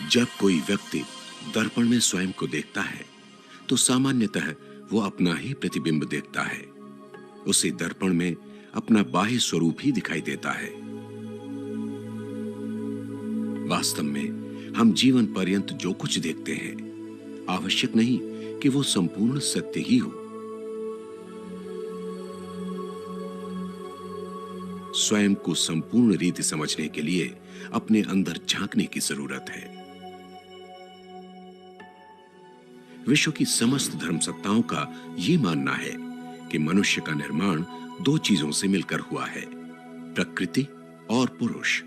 जब कोई व्यक्ति दर्पण में स्वयं को देखता है तो सामान्यतः वो अपना ही प्रतिबिंब देखता है। उसे दर्पण में अपना बाह्य स्वरूप ही दिखाई देता है। वास्तव में हम जीवन पर्यंत जो कुछ देखते हैं, आवश्यक नहीं कि वो संपूर्ण सत्य ही हो। स्वयं को संपूर्ण रीति समझने के लिए अपने अंदर झांकने की जरूरत है। विश्व की समस्त धर्मसत्ताओं का यह मानना है कि मनुष्य का निर्माण दो चीजों से मिलकर हुआ है, प्रकृति और पुरुष।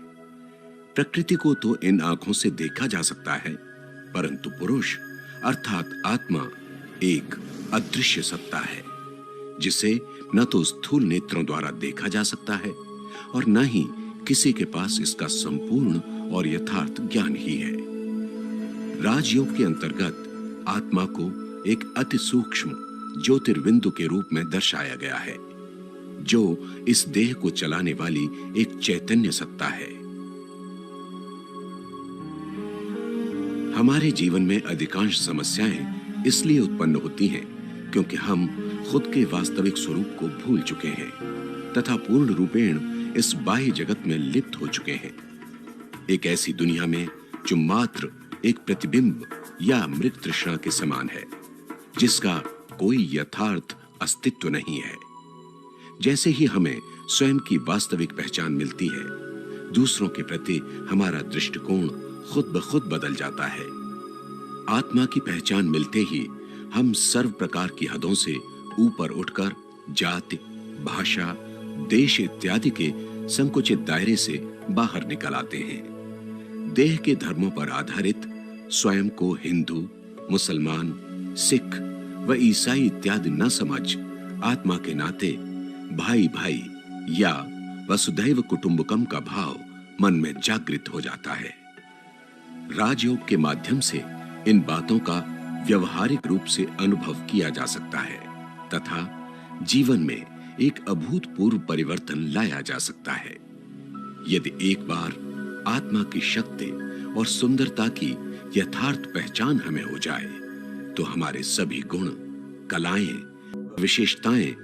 प्रकृति को तो इन आंखों से देखा जा सकता है, परंतु पुरुष अर्थात आत्मा एक अदृश्य सत्ता है, जिसे न तो स्थूल नेत्रों द्वारा देखा जा सकता है और न ही किसी के पास इसका संपूर्ण और यथार्थ ज्ञान ही है। राजयोग के अंतर्गत आत्मा को एक अति सूक्ष्म ज्योतिर्बिंदु के रूप में दर्शाया गया है, जो इस देह को चलाने वाली एक चैतन्य सत्ता है। हमारे जीवन में अधिकांश समस्याएं इसलिए उत्पन्न होती हैं क्योंकि हम खुद के वास्तविक स्वरूप को भूल चुके हैं तथा पूर्ण रूपेण इस बाह्य जगत में लिप्त हो चुके हैं। एक ऐसी दुनिया में जो मात्र एक प्रतिबिंब या मृग तृष्णा के समान है, जिसका कोई यथार्थ अस्तित्व नहीं है। जैसे ही हमें स्वयं की वास्तविक पहचान मिलती है, दूसरों के प्रति हमारा दृष्टिकोण खुद ब खुद बदल जाता है। आत्मा की पहचान मिलते ही हम सर्व प्रकार की हदों से ऊपर उठकर जाति, भाषा, देश इत्यादि के संकुचित दायरे से बाहर निकल आते हैं। देह के धर्मों पर आधारित स्वयं को हिंदू, मुसलमान, सिख व ईसाई इत्यादि न समझ आत्मा के नाते भाई भाई या वसुधैव कुटुंबकम का भाव मन में जागृत हो जाता है। राजयोग के माध्यम से इन बातों का व्यवहारिक रूप से अनुभव किया जा सकता है तथा जीवन में एक अभूतपूर्व परिवर्तन लाया जा सकता है। यदि एक बार आत्मा की शक्ति और सुंदरता की यथार्थ पहचान हमें हो जाए तो हमारे सभी गुण, कलाएं, विशेषताएं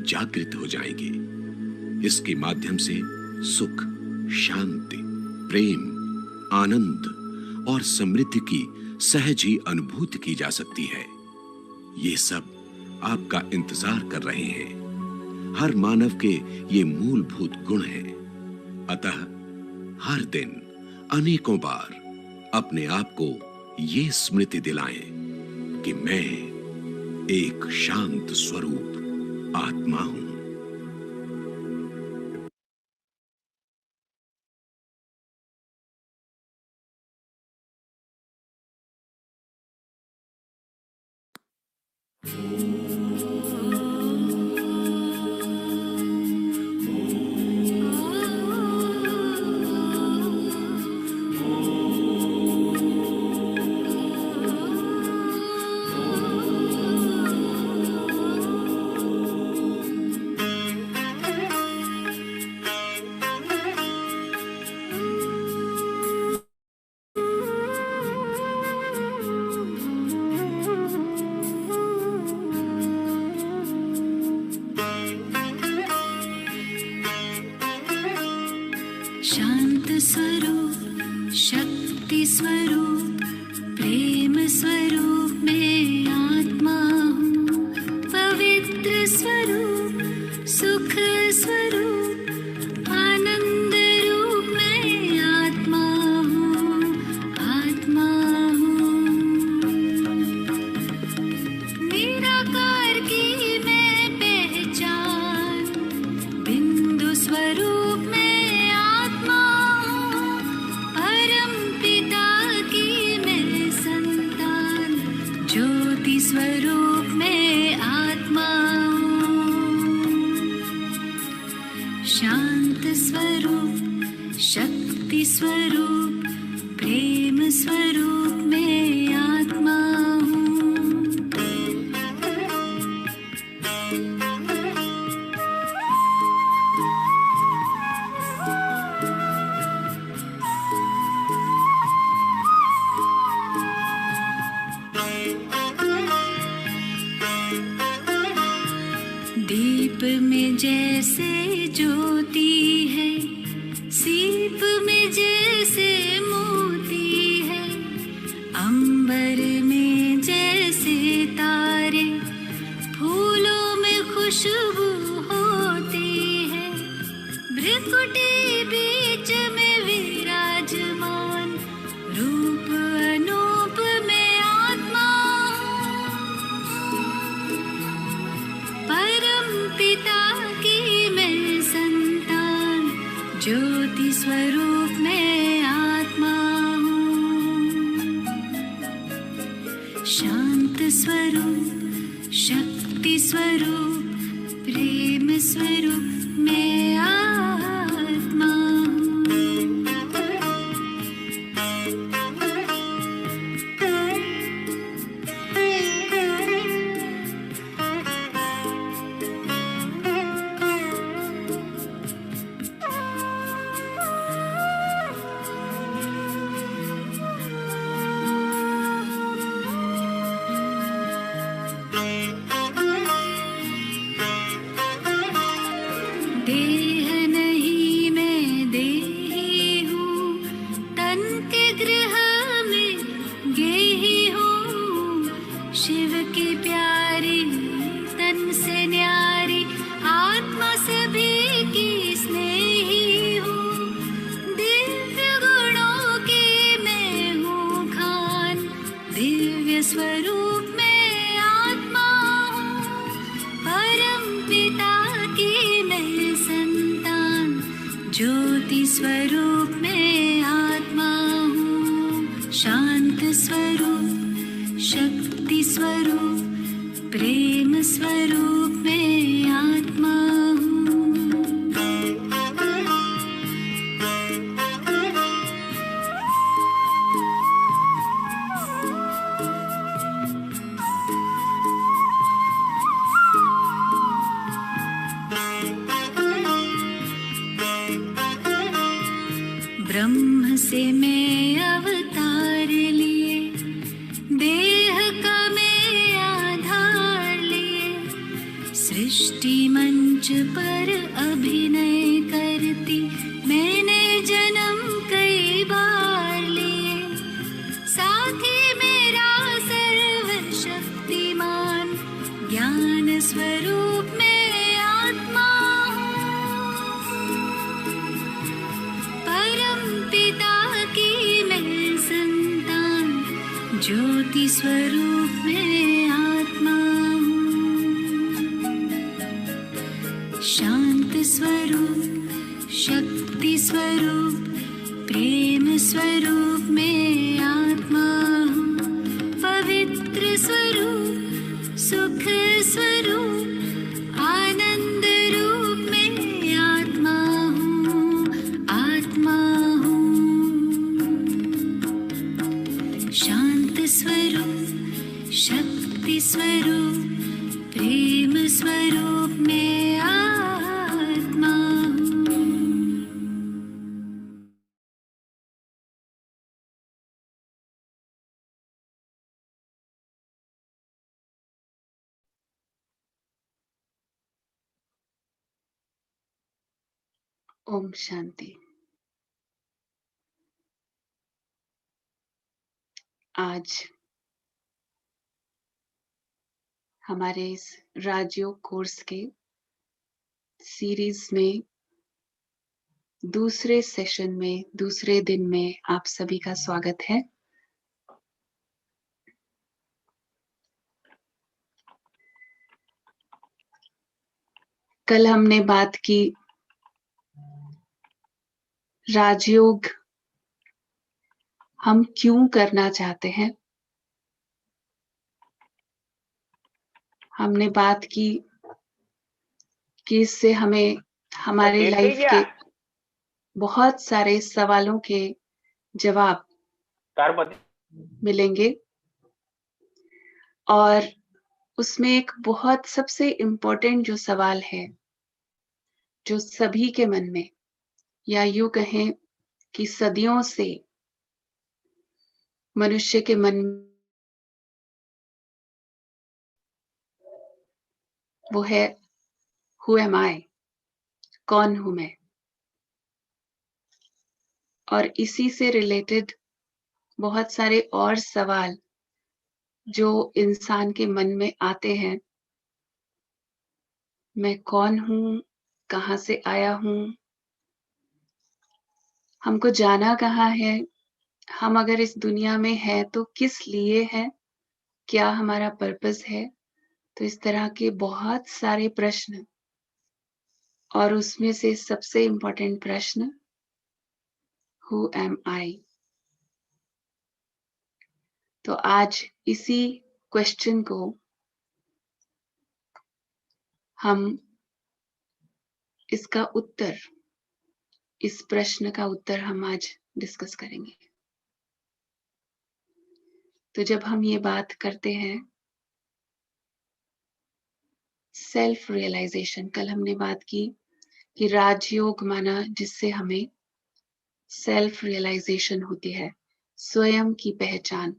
जागृत हो जाएंगी। इसके माध्यम से सुख, शांति, प्रेम, आनंद और समृद्धि की सहज ही अनुभूति की जा सकती है। ये सब आपका इंतजार कर रहे हैं। हर मानव के ये मूलभूत गुण हैं। अतः हर दिन अनेकों बार अपने आप को ये स्मृति दिलाएं कि मैं एक शांत स्वरूप आत्मा हूं। शांत स्वरूप, शक्ति स्वरूप, प्रेम स्वरूप मैं आत्मा हूँ। पवित्र स्वरूप, सुख स्वरूप, आनंद रूप मैं आत्मा हूँ, आत्मा हूँ। निराकार की मैं पहचान, बिंदु स्वरूप मैं स्वरूप में आत्मा हूँ। शांत स्वरूप, शक्ति स्वरूप, प्रेम स्वरूप में आत्मा हूँ। शांत स्वरूप शक्ति स्वरूप प्रेम स्वरूप मैं आत्मा देह नहीं मैं देही हूँ तन के गृह में गेही हूँ शिव की प्यारी तन से न्यारी आत्मा सभी की स्नेही हूँ दिव्य गुणों की मैं हूँ खान दिव्य स्वरूप में आत्मा हूँ परम पिता की मैं संतान ज्योति स्वरूप में आत्मा हूँ शांत स्वरूप शक्ति स्वरूप प्रेम स्वरूप में आत्मा हूँ ब्रह्म से मैं अवतार लिए देह का मैं आधार लिए सृष्टि मंच पर अभिनय करती मैंने जन्म कई बार लिए साथी मेरा सर्वशक्तिमान ज्ञान स्वरूप में आत्मा परम पिता की मैं संतान ज्योति स्वरूप में आत्मा शांत स्वरूप शक्ति स्वरूप प्रेम स्वरूप में आत्मा पवित्र स्वरूप सुख स्वरूप आनंद रूप में आत्मा आत्मा शांत स्वरूप शक्ति स्वरूप प्रेम स्वरूप में आत्मा ओम शांति। आज हमारे इस राजयोग कोर्स के सीरीज में दूसरे सेशन में दूसरे दिन में आप सभी का स्वागत है। कल हमने बात की राजयोग हम क्यों करना चाहते हैं। हमने बात की कि इससे हमें हमारे लाइफ के बहुत सारे सवालों के जवाब मिलेंगे और उसमें एक बहुत सबसे इम्पोर्टेंट जो सवाल है जो सभी के मन में या यूं कहें कि सदियों से मनुष्य के मन वो है हु एम आई, कौन हूं मैं। और इसी से रिलेटेड बहुत सारे और सवाल जो इंसान के मन में आते हैं। मैं कौन हूं, कहां से आया हूं, हमको जाना कहाँ है, हम अगर इस दुनिया में हैं तो किस लिए है, क्या हमारा पर्पस है। तो इस तरह के बहुत सारे प्रश्न और उसमें से सबसे इम्पोर्टेंट प्रश्न हु एम आई। तो आज इसी क्वेश्चन को हम इसका उत्तर, इस प्रश्न का उत्तर हम आज डिस्कस करेंगे। तो जब हम ये बात करते हैं सेल्फ रियलाइजेशन, कल हमने बात की कि राजयोग माना जिससे हमें सेल्फ रियलाइजेशन होती है, स्वयं की पहचान।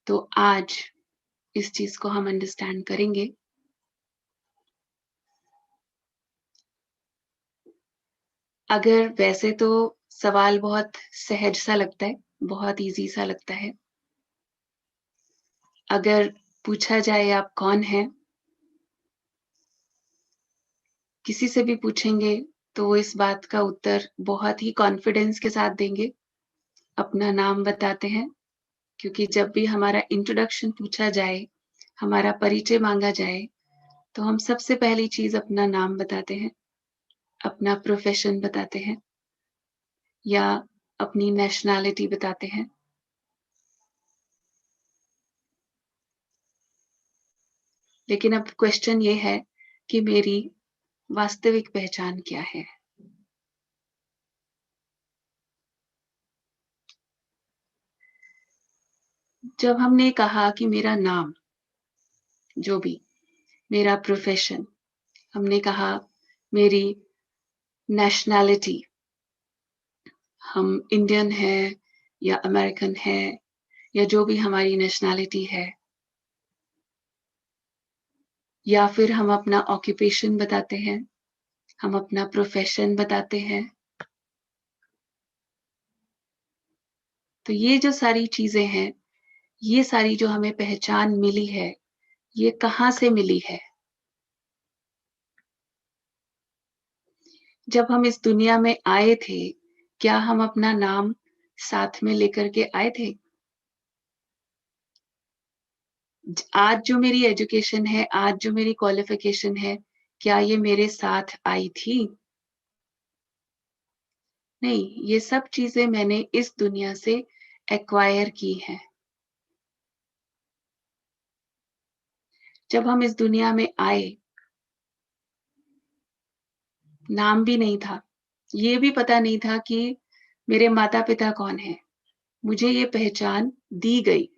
तो आज इस चीज को हम अंडरस्टैंड करेंगे। अगर वैसे तो सवाल बहुत सहज सा लगता है, बहुत इजी सा लगता है। अगर पूछा जाए आप कौन है, किसी से भी पूछेंगे तो वो इस बात का उत्तर बहुत ही कॉन्फिडेंस के साथ देंगे, अपना नाम बताते हैं। क्योंकि जब भी हमारा इंट्रोडक्शन पूछा जाए, हमारा परिचय मांगा जाए, तो हम सबसे पहली चीज अपना नाम बताते हैं, अपना प्रोफेशन बताते हैं या अपनी नेशनैलिटी बताते हैं। लेकिन अब क्वेश्चन ये है कि मेरी वास्तविक पहचान क्या है? जब हमने कहा कि मेरा नाम, जो भी, मेरा प्रोफेशन, हमने कहा मेरी नेशनैलिटी, हम इंडियन है या अमेरिकन है या जो भी हमारी नेशनैलिटी है, या फिर हम अपना ऑक्यूपेशन बताते हैं, हम अपना प्रोफेशन बताते हैं। तो ये जो सारी चीजें हैं, ये सारी जो हमें पहचान मिली है, ये कहाँ से मिली है? जब हम इस दुनिया में आए थे, क्या हम अपना नाम साथ में लेकर के आए थे? आज जो मेरी एजुकेशन है, आज जो मेरी क्वालिफिकेशन है, क्या ये मेरे साथ आई थी? नहीं, ये सब चीजें मैंने इस दुनिया से एक्वायर की हैं। जब हम इस दुनिया में आए, नाम भी नहीं था, ये भी पता नहीं था कि मेरे माता पिता कौन है। मुझे ये पहचान दी गई,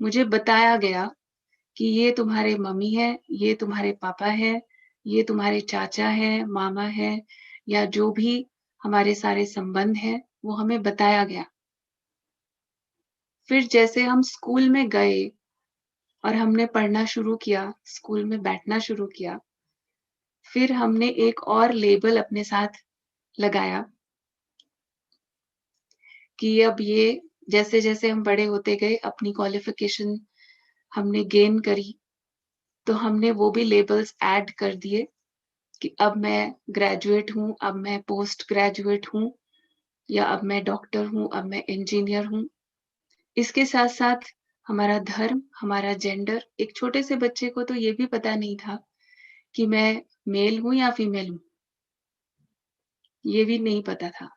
मुझे बताया गया कि ये तुम्हारे मम्मी है, ये तुम्हारे पापा है, ये तुम्हारे चाचा है, मामा है, या जो भी हमारे सारे संबंध हैं, वो हमें बताया गया। फिर जैसे हम स्कूल में गए और हमने पढ़ना शुरू किया, स्कूल में बैठना शुरू किया, फिर हमने एक और लेबल अपने साथ लगाया कि अब ये जैसे-जैसे हम बड़े होते गए, अपनी क्वालिफिकेशन हमने गेन करी, तो हमने वो भी लेबल्स ऐड कर दिए कि अब मैं ग्रेजुएट हूँ, अब मैं पोस्ट ग्रेजुएट हूँ, या अब मैं डॉक्टर हूँ, अब मैं इंजीनियर हूँ। इसके साथ-साथ हमारा धर्म, हमारा जेंडर, एक छोटे से बच्चे को तो ये भी पता नहीं था कि मैं मेल हूँ या फीमेल हूँ, ये भी नहीं पता था।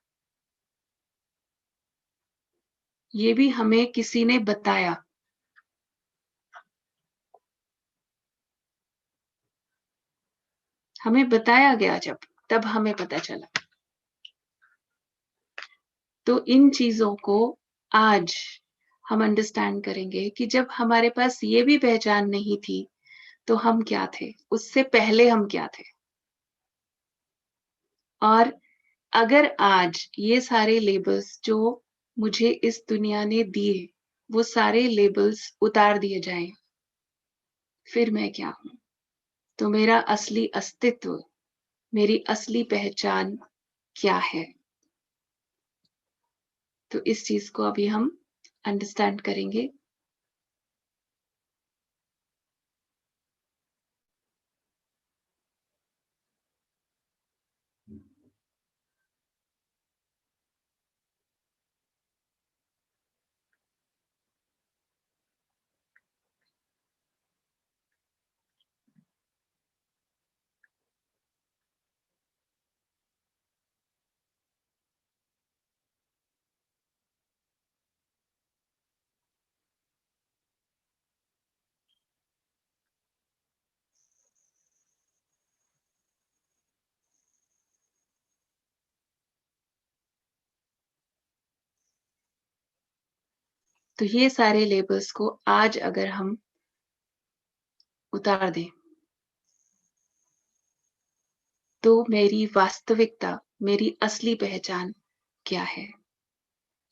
ये भी हमें किसी ने बताया। हमें बताया गया जब, तब हमें पता चला। तो इन चीज़ों को आज हम अंडरस्टैंड करेंगे कि जब हमारे पास ये भी पहचान नहीं थी, तो हम क्या थे? उससे पहले हम क्या थे? और अगर आज ये सारे लेबल्स जो मुझे इस दुनिया ने दिए, वो सारे लेबल्स उतार दिए जाएँ, फिर मैं क्या हूँ? तो मेरा असली अस्तित्व, मेरी असली पहचान क्या है? तो इस चीज़ को अभी हम अंडरस्टैंड करेंगे। तो ये सारे लेबल्स को आज अगर हम उतार दें, तो मेरी वास्तविकता, मेरी असली पहचान क्या है?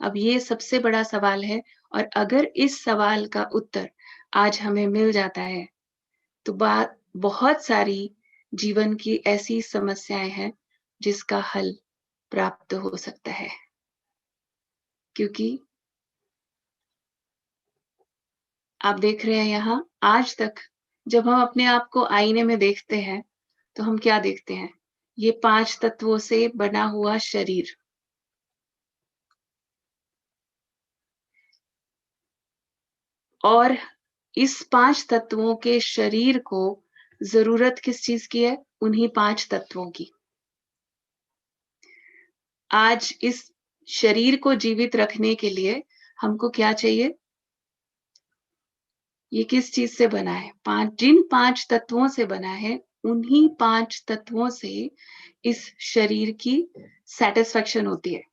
अब ये सबसे बड़ा सवाल है, और अगर इस सवाल का उत्तर आज हमें मिल जाता है, तो बात बहुत सारी जीवन की ऐसी समस्याएं हैं जिसका हल प्राप्त हो सकता है। क्योंकि आप देख रहे हैं यहाँ, आज तक जब हम अपने आप को आईने में देखते हैं, तो हम क्या देखते हैं? ये 5 तत्वों से बना हुआ शरीर। और इस 5 तत्वों के शरीर को ज़रूरत किस चीज़ की है? उन्हीं 5 तत्वों की। आज इस शरीर को जीवित रखने के लिए हमको क्या चाहिए? ये किस चीज़ से बना है? जिन 5 तत्वों से बना है, उन्हीं 5 तत्वों से इस शरीर की सैटिस्फैक्शन होती है।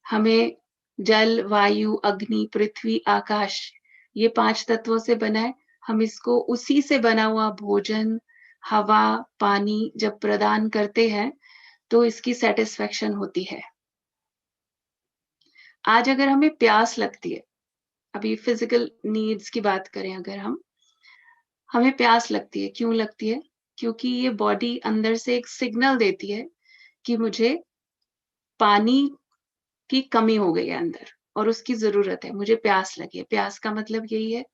हमें जल, वायु, अग्नि, पृथ्वी, आकाश, ये 5 तत्वों से बना है। हम इसको उसी से बना हुआ भोजन, हवा, पानी जब प्रदान करते हैं, तो इसकी सैटिस्फैक्शन होती है। आज अगर हमें प्यास लगती है, अभी फिजिकल नीड्स की बात करें अगर हमें प्यास लगती है, क्यों लगती है? क्योंकि ये बॉडी अंदर से एक सिग्नल देती है कि मुझे पानी की कमी हो गई है अंदर और उसकी ज़रूरत है, मुझे प्यास लगी है। प्यास का मतलब यही है।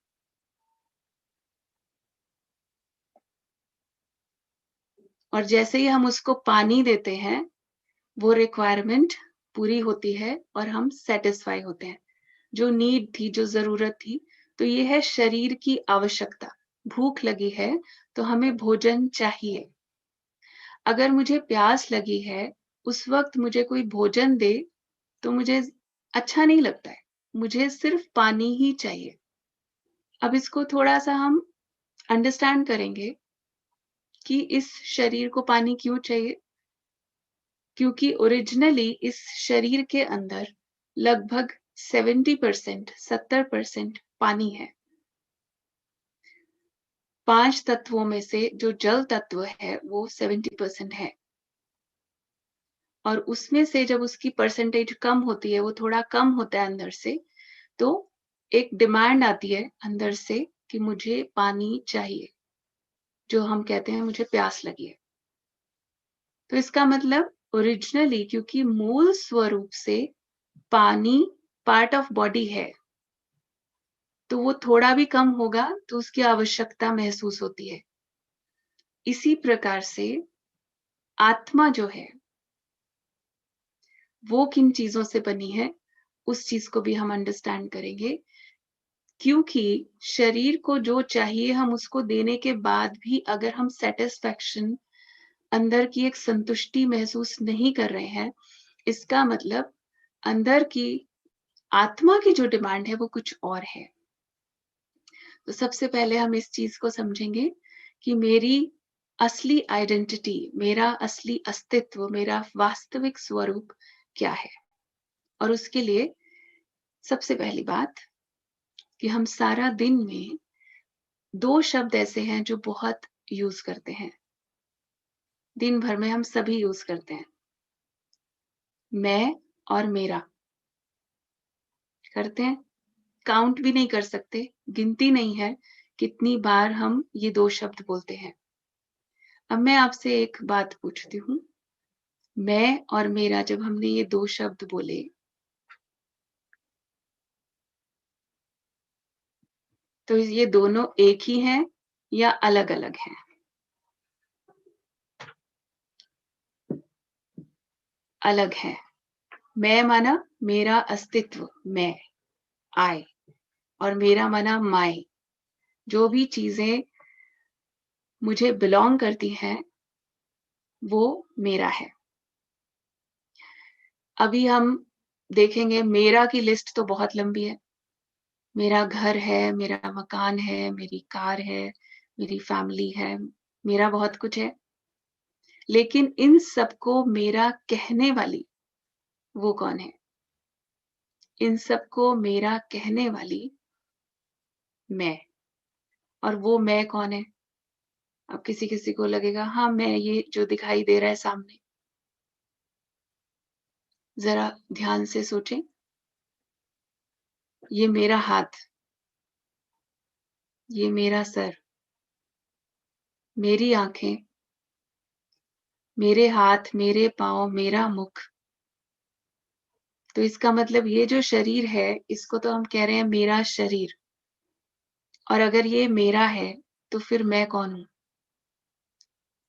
और जैसे ही हम उसको पानी देते हैं, वो रिक्वायरमेंट पूरी होती है और हम सैटिस्फाई होते हैं। जो नीड थी, जो ज़रूरत थी, तो ये है शरीर की आवश्यकता। भूख लगी है, तो हमें भोजन चाहिए। अगर मुझे प्यास लगी है, उस वक़्त मुझे कोई भोजन दे, तो मुझे अच्छा नहीं लगता है। मुझे सिर्फ़ पानी ही चाहिए। अब इसको थोड़ा-सा हम अंडरस्टैंड करेंगे कि इस शरीर को पानी क्यों चाहिए? क्योंकि ओरिजिनली इस शरीर के अंदर लगभग 70% पानी है। 5 तत्वों में से जो जल तत्व है वो 70% है। और उसमें से जब उसकी परसेंटेज कम होती है, वो थोड़ा कम होता है अंदर से, तो एक डिमांड आती है अंदर से कि मुझे पानी चाहिए, जो हम कहते हैं मुझे प्यास लगी है। तो इसका मतलब ओरिजिनली, क्योंकि मूल स्वरूप से पानी पार्ट ऑफ बॉडी है, तो वो थोड़ा भी कम होगा तो उसकी आवश्यकता महसूस होती है। इसी प्रकार से आत्मा जो है, वो किन चीजों से बनी है, उस चीज को भी हम अंडरस्टैंड करेंगे। क्योंकि शरीर को जो चाहिए हम उसको देने के बाद भी अगर हम सैटिस्फैक्शन, अंदर की एक संतुष्टि महसूस नहीं कर रहे हैं, इसका मतलब अंदर की आत्मा की जो डिमांड है वो कुछ और है। तो सबसे पहले हम इस चीज को समझेंगे कि मेरी असली आइडेंटिटी, मेरा असली अस्तित्व, मेरा वास्तविक स्वरूप क्या है। और उसके लिए सबसे पहली बात कि हम सारा दिन में 2 शब्द ऐसे हैं जो बहुत यूज करते हैं, दिन भर में हम सभी यूज करते हैं। मैं और मेरा करते हैं, काउंट भी नहीं कर सकते, गिनती नहीं है कितनी बार हम ये 2 शब्द बोलते हैं। अब मैं आपसे एक बात पूछती हूँ, मैं और मेरा जब हमने ये 2 शब्द बोले, तो ये दोनों एक ही हैं या अलग-अलग हैं? अलग हैं। मैं माना मेरा अस्तित्व, मैं, आई, और मेरा माना माई, जो भी चीजें मुझे बिलोंग करती हैं, वो मेरा है। अभी हम देखेंगे, मेरा की लिस्ट तो बहुत लंबी है। मेरा घर है, मेरा मकान है, मेरी कार है, मेरी फैमिली है, मेरा बहुत कुछ है। लेकिन इन सबको मेरा कहने वाली वो कौन है? इन सबको मेरा कहने वाली मैं। और वो मैं कौन है? अब किसी किसी को लगेगा हाँ मैं ये जो दिखाई दे रहा है सामने। जरा ध्यान से सोचें, ये मेरा हाथ, ये मेरा सर, मेरी आंखें, मेरे हाथ, मेरे पाँव, मेरा मुख। तो इसका मतलब ये जो शरीर है, इसको तो हम कह रहे हैं मेरा शरीर। और अगर ये मेरा है, तो फिर मैं कौन हूँ?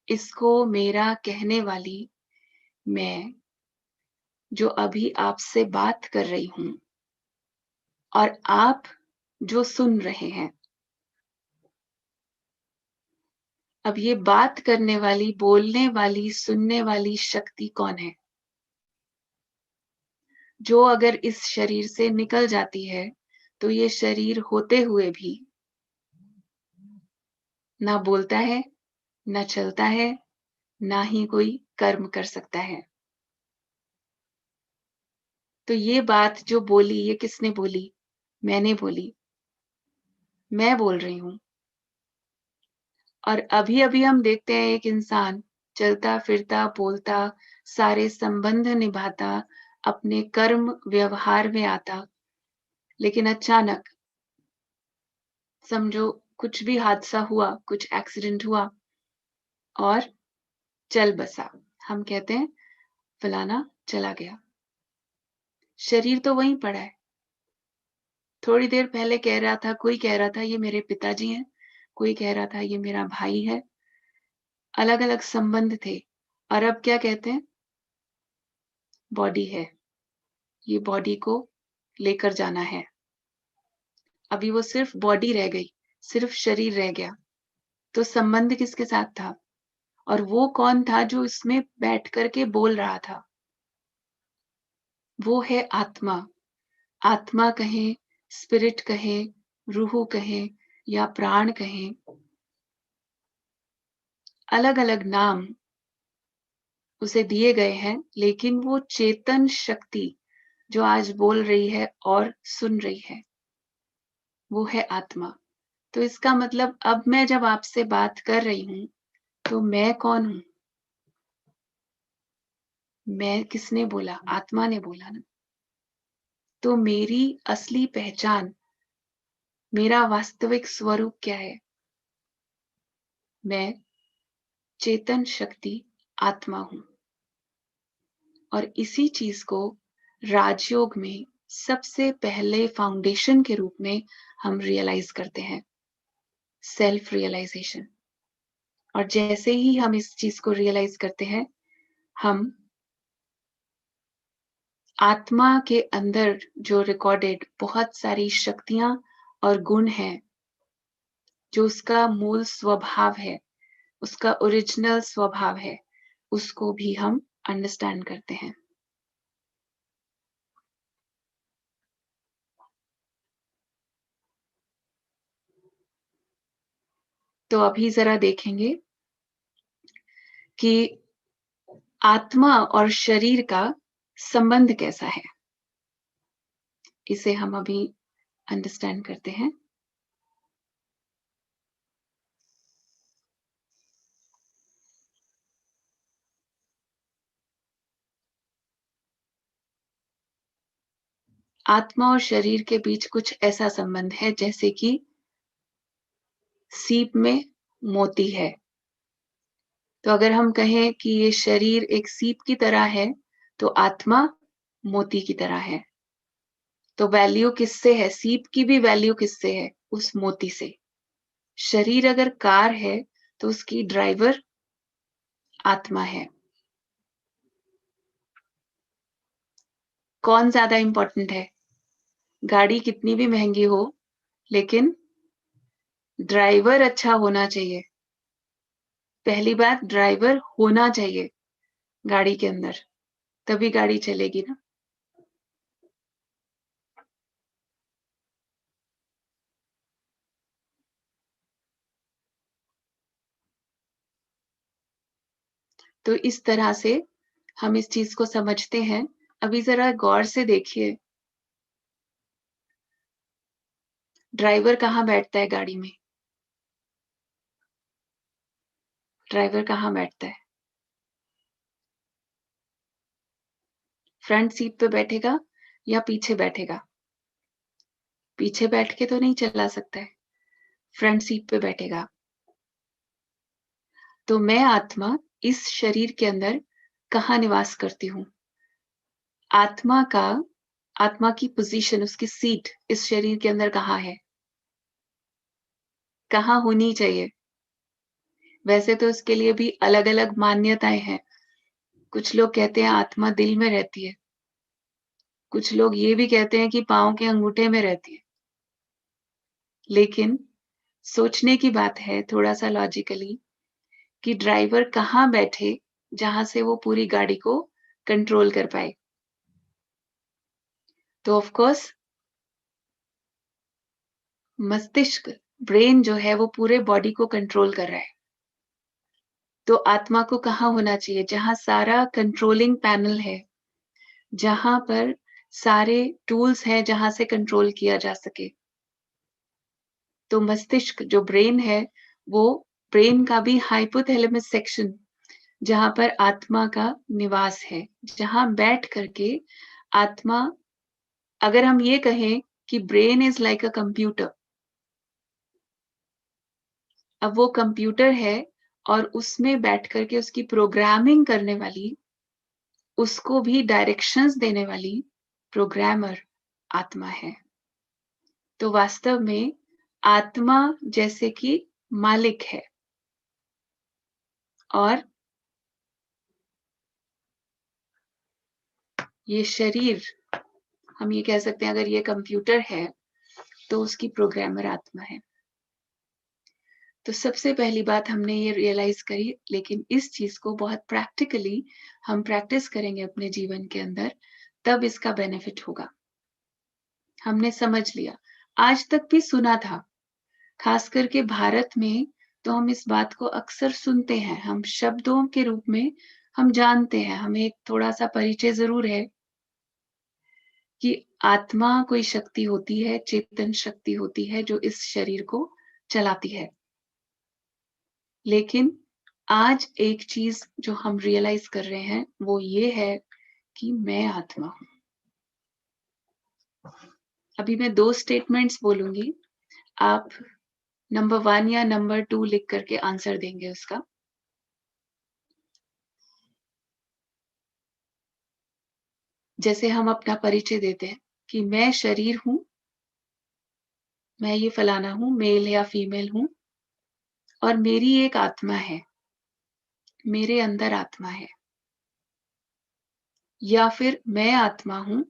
इसको मेरा कहने वाली मैं, जो अभी आपसे बात कर रही हूँ, और आप जो सुन रहे हैं। अब ये बात करने वाली, बोलने वाली, सुनने वाली शक्ति कौन है? जो अगर इस शरीर से निकल जाती है, तो ये शरीर होते हुए भी ना बोलता है, ना चलता है, ना ही कोई कर्म कर सकता है। तो ये बात जो बोली, ये किसने बोली? मैंने बोली। मैं बोल रही हूँ। और अभी-अभी हम देखते हैं एक इंसान चलता-फिरता, बोलता, सारे संबंध निभाता, अपने कर्म व्यवहार में आता, लेकिन अचानक समझो कुछ भी हादसा हुआ, कुछ एक्सीडेंट हुआ और चल बसा। हम कहते हैं फलाना चला गया। शरीर तो वहीं पड़ा है। थोड़ी देर पहले कह रहा था, कोई कह रहा था ये मेरे पिताजी हैं, कोई कह रहा था ये मेरा भाई है। अलग-अलग संबंध थे। और अब क्या कहते हैं? बॉडी है। ये बॉडी को लेकर जाना है। अभी वो सिर्फ बॉडी रह गई, सिर्फ शरीर रह गया। तो संबंध किसके साथ था? और वो कौन था जो इसमें बैठ कर के बोल रहा था? वो है आत्मा। आत्मा कहें, स्पिरिट कहें, रूह कहें या प्राण कहें, अलग-अलग नाम उसे दिए गए हैं, लेकिन वो चेतन शक्ति जो आज बोल रही है और सुन रही है, वो है आत्मा। तो इसका मतलब अब मैं जब आपसे बात कर रही हूँ, तो मैं कौन हूँ? मैं किसने बोला? आत्मा ने बोला ना। तो मेरी असली पहचान, मेरा वास्तविक स्वरूप क्या है? मैं चेतन शक्ति आत्मा हूँ। और इसी चीज को राजयोग में सबसे पहले फाउंडेशन के रूप में हम रियलाइज करते हैं, सेल्फ रियलाइजेशन। और जैसे ही हम इस चीज को रियलाइज करते हैं, हम आत्मा के अंदर जो रिकॉर्डेड बहुत सारी शक्तियां और गुण हैं, जो उसका मूल स्वभाव है, उसका ओरिजिनल स्वभाव है, उसको भी हम अंडरस्टैंड करते हैं। तो अभी जरा देखेंगे कि आत्मा और शरीर का संबंध कैसा है। इसे हम अभी अंडरस्टैंड करते हैं। आत्मा और शरीर के बीच कुछ ऐसा संबंध है जैसे कि सीप में मोती है। तो अगर हम कहें कि ये शरीर एक सीप की तरह है, तो आत्मा मोती की तरह है। तो वैल्यू किससे है? सीप की भी वैल्यू किससे है? उस मोती से। शरीर अगर कार है, तो उसकी ड्राइवर आत्मा है। कौन ज्यादा इंपॉर्टेंट है? गाड़ी कितनी भी महंगी हो, लेकिन ड्राइवर अच्छा होना चाहिए। पहली बात, ड्राइवर होना चाहिए गाड़ी के अंदर, तभी गाड़ी चलेगी ना। तो इस तरह से हम इस चीज को समझते हैं। अभी जरा गौर से देखिए ड्राइवर कहाँ बैठता है गाड़ी में? ड्राइवर कहाँ बैठता है? फ्रंट सीट पे बैठेगा या पीछे बैठेगा? पीछे बैठ के तो नहीं चला सकता है, फ्रंट सीट पे बैठेगा। तो मैं आत्मा इस शरीर के अंदर कहाँ निवास करती हूँ? आत्मा की पोजीशन, उसकी सीट इस शरीर के अंदर कहाँ है? कहाँ होनी चाहिए? वैसे तो इसके लिए भी अलग-अलग मान्यताएं हैं। कुछ लोग कहते हैं आत्मा दिल में रहती है। कुछ लोग ये भी कहते हैं कि पाँव के अंगूठे में रहती है। लेकिन सोचने की बात है थोड़ा-सा लॉजिकली कि ड्राइवर कहाँ बैठे जहाँ से वो पूरी गाड़ी को कंट्रोल कर पाए। तो ऑफ कोर्स मस्तिष्क, ब्रेन जो है वो पूरे बॉडी को कंट्रोल कर रहा है। तो आत्मा को कहाँ होना चाहिए? जहाँ सारा कंट्रोलिंग पैनल है, जहाँ पर सारे टूल्स हैं जहाँ से कंट्रोल किया जा सके। तो मस्तिष्क जो ब्रेन है, वो ब्रेन का भी हाइपोथैलेमस सेक्शन जहाँ पर आत्मा का निवास है, जहाँ बैठ करके आत्मा, अगर हम ये कहें कि brain is like a computer, अब वो कंप्यूटर है और उसमें बैठ करके उसकी प्रोग्रामिंग करने वाली, उसको भी डायरेक्शंस देने वाली प्रोग्रामर आत्मा है। तो वास्तव में आत्मा जैसे कि मालिक है और ये शरीर, हम ये कह सकते हैं अगर ये कंप्यूटर है तो उसकी प्रोग्रामर आत्मा है। तो सबसे पहली बात हमने ये रियलाइज करी, लेकिन इस चीज को बहुत प्रैक्टिकली हम प्रैक्टिस करेंगे अपने जीवन के अंदर, तब इसका बेनिफिट होगा। हमने समझ लिया, आज तक भी सुना था, खास करके भारत में तो हम इस बात को अक्सर सुनते हैं, हम शब्दों के रूप में हम जानते हैं, हमें थोड़ा सा परिचय जरूर है कि आत्मा कोई शक्ति होती है, चेतन शक्ति होती है जो इस शरीर को चलाती है। लेकिन आज एक चीज जो हम रियलाइज कर रहे हैं वो ये है कि मैं आत्मा हूं। अभी मैं 2 स्टेटमेंट्स बोलूंगी, आप नंबर 1 या नंबर 2 लिख करके आंसर देंगे उसका। जैसे हम अपना परिचय देते हैं कि मैं शरीर हूं, मैं ये फलाना हूं, मेल या फीमेल हूं और मेरी एक आत्मा है, मेरे अंदर आत्मा है। या फिर मैं आत्मा हूं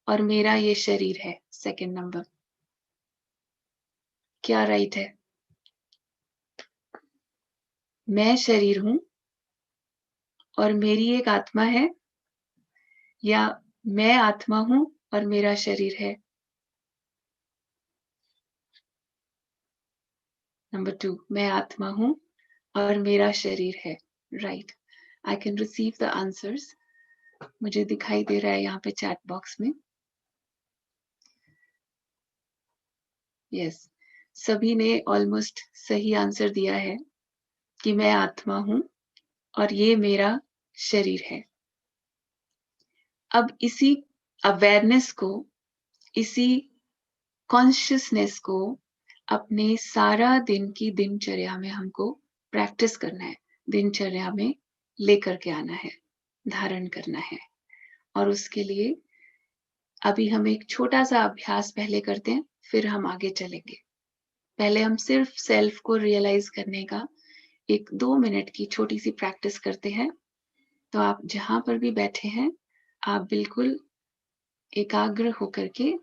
और मेरा ये शरीर है, सेकंड नंबर। क्या राइट है? मैं शरीर हूं और मेरी एक आत्मा है, या मैं आत्मा हूं और मेरा शरीर है? नंबर 2, मैं आत्मा हूं और मेरा शरीर है। Right, I can receive the answers. मुझे दिखाई दे रहा है यहाँ पे चैट बॉक्स में। यस, सभी ने ऑलमोस्ट सही आंसर दिया है कि मैं आत्मा हूं और ये मेरा शरीर है। अब इसी अवेयरनेस को, इसी कॉन्शियसनेस को अपने सारा दिन की दिनचर्या में हमको प्रैक्टिस करना है, दिनचर्या में लेकर के आना है, धारण करना है। और उसके लिए अभी हम एक छोटा सा अभ्यास पहले करते हैं, फिर हम आगे चलेंगे। पहले हम सिर्फ सेल्फ को रियलाइज करने का एक 2 मिनट की छोटी सी प्रैक्टिस करते हैं। तो आप जहां पर भी बैठे हैं, आप बिल्कुल एकाग्र होकर के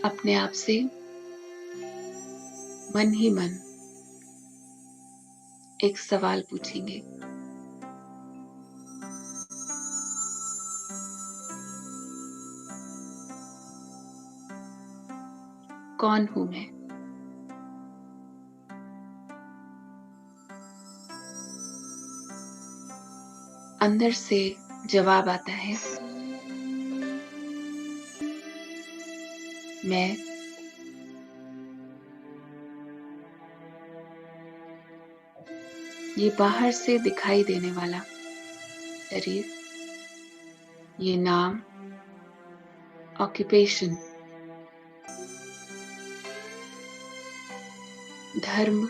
अपने आप से मन ही मन एक सवाल पूछेंगे। कौन हूं मैं? अंदर से जवाब आता है, मैं ये बाहर से दिखाई देने वाला शरीर, ये नाम, ऑक्यूपेशन, धर्म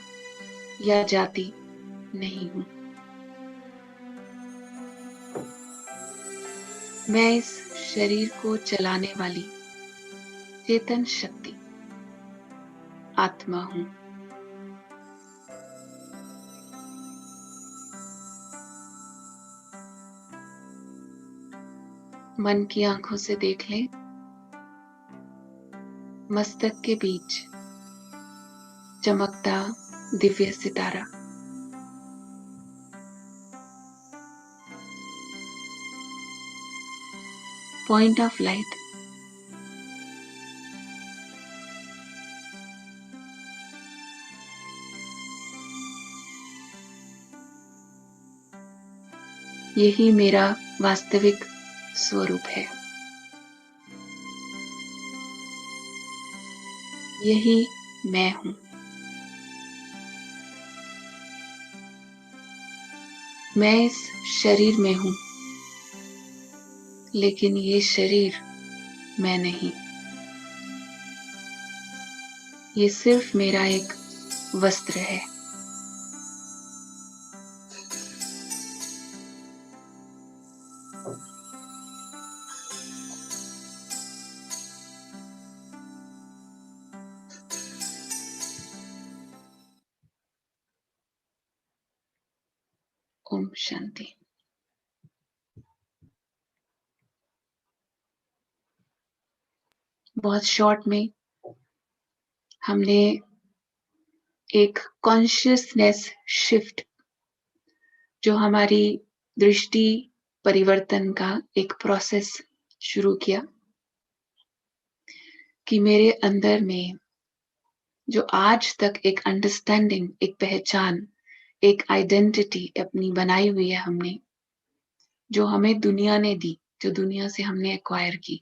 या जाति नहीं हूं। मैं इस शरीर को चलाने वाली चेतन शक्ति, आत्मा हूं। मन की आंखों से देख लें, मस्तक के बीच चमकता दिव्य सितारा। Point of light. यही मेरा वास्तविक स्वरूप है। यही मैं हूं। मैं इस शरीर में हूं, लेकिन ये शरीर मैं नहीं। ये सिर्फ मेरा एक वस्त्र है। ओम शांति। बहुत शॉर्ट में हमने एक कॉन्शियसनेस शिफ्ट, जो हमारी दृष्टि परिवर्तन का एक प्रोसेस शुरू किया, कि मेरे अंदर में जो आज तक एक अंडरस्टैंडिंग, एक पहचान, एक आइडेंटिटी अपनी बनाई हुई है हमने, जो हमें दुनिया ने दी, जो दुनिया से हमने एक्वायर की,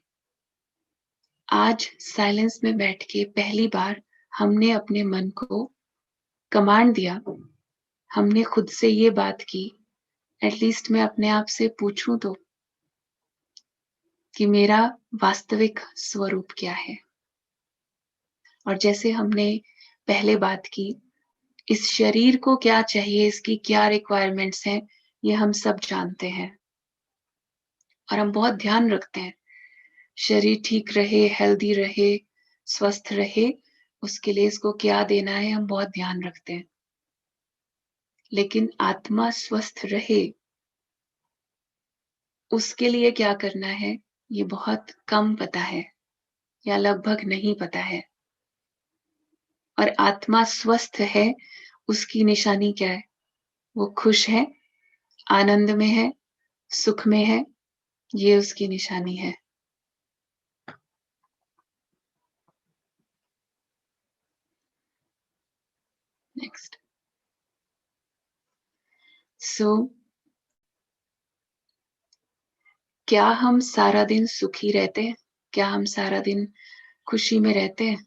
आज साइलेंस में बैठ के पहली बार हमने अपने मन को कमांड दिया। हमने खुद से ये बात की, एटलीस्ट मैं अपने आप से पूछूं तो, कि मेरा वास्तविक स्वरूप क्या है। और जैसे हमने पहले बात की, इस शरीर को क्या चाहिए, इसकी क्या रिक्वायरमेंट्स हैं, ये हम सब जानते हैं और हम बहुत ध्यान रखते हैं। शरीर ठीक रहे, हेल्दी रहे, स्वस्थ रहे, उसके लिए इसको क्या देना है हम बहुत ध्यान रखते हैं। लेकिन आत्मा स्वस्थ रहे, उसके लिए क्या करना है, ये बहुत कम पता है या लगभग नहीं पता है। और आत्मा स्वस्थ है, उसकी निशानी क्या है? वो खुश है, आनंद में है, सुख में है, ये उसकी निशानी है। नेक्स्ट। सो क्या हम सारा दिन सुखी रहते हैं? क्या हम सारा दिन खुशी में रहते हैं?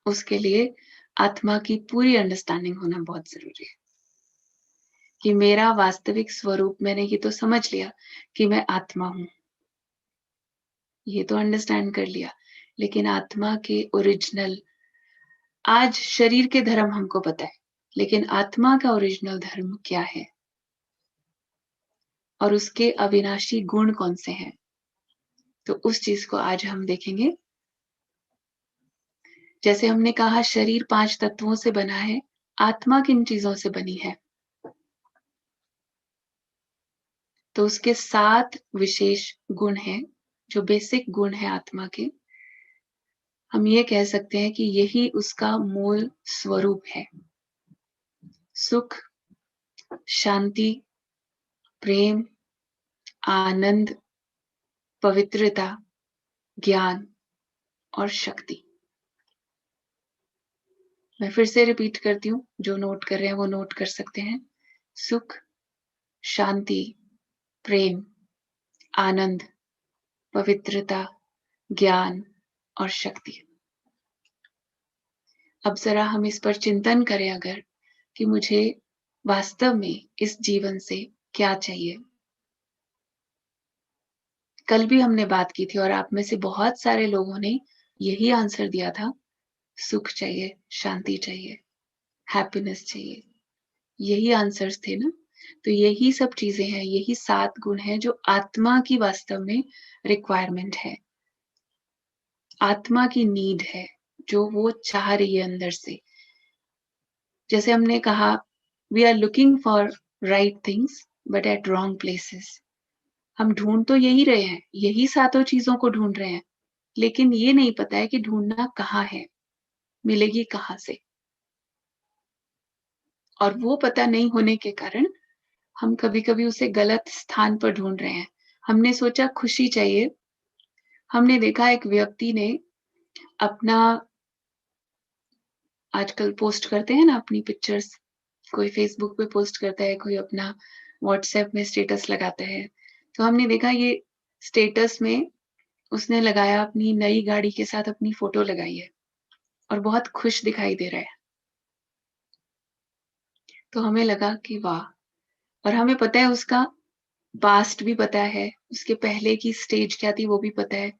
उसके लिए आत्मा की पूरी अंडरस्टैंडिंग होना बहुत जरूरी है, कि मेरा वास्तविक स्वरूप, मैंने ये तो समझ लिया कि मैं आत्मा हूं, ये तो अंडरस्टैंड कर लिया, लेकिन आत्मा के ओरिजिनल, आज शरीर के धर्म हमको पता है, लेकिन आत्मा का ओरिजिनल धर्म क्या है और उसके अविनाशी गुण कौन से हैं, तो उस चीज को आज हम देखेंगे। जैसे हमने कहा शरीर 5 तत्वों से बना है, आत्मा किन चीजों से बनी है? तो उसके 7 विशेष गुण हैं, जो बेसिक गुण है आत्मा के। हम ये कह सकते हैं कि यही उसका मूल स्वरूप है। सुख, शांति, प्रेम, आनंद, पवित्रता, ज्ञान और शक्ति। मैं फिर से रिपीट करती हूँ, जो नोट कर रहे हैं वो नोट कर सकते हैं। सुख, शांति, प्रेम, आनंद, पवित्रता, ज्ञान और शक्ति। अब जरा हम इस पर चिंतन करें अगर, कि मुझे वास्तव में इस जीवन से क्या चाहिए। कल भी हमने बात की थी और आप में से बहुत सारे लोगों ने यही आंसर दिया था, सुख चाहिए, शांति चाहिए, हैप्पीनेस चाहिए। यही आंसर्स थे ना? तो यही सब चीजें हैं, यही 7 गुण हैं जो आत्मा की वास्तव में रिक्वायरमेंट है। आत्मा की नीड है, जो वो चाह रही है अंदर से। जैसे हमने कहा, we are looking for right things but at wrong places. हम ढूंढ तो यही रहे हैं, यही सातों चीजों को ढूंढ रहे हैं, लेकिन ये नहीं पता है कि ढूंढना कहाँ है, मिलेगी कहाँ से। और वो पता नहीं होने के कारण हम कभी-कभी उसे गलत स्थान पर ढूंढ रहे हैं। हमने सोचा खुशी चाहिए, हमने देखा एक व्यक्ति ने अपना, आजकल पोस्ट करते हैं ना अपनी पिक्चर्स, कोई फेसबुक पे पोस्ट करता है, कोई अपना व्हाट्सएप में स्टेटस लगाता है। तो हमने देखा ये स्टेटस में उसने लगाया, अपनी नई गाड़ी के साथ अपनी फोटो लगाई है और बहुत खुश दिखाई दे रहा है। तो हमें लगा कि वाह! और हमें पता है उसका पास्ट भी पता है, उसके पहले की स्टेज क्या थी वो भी पता है।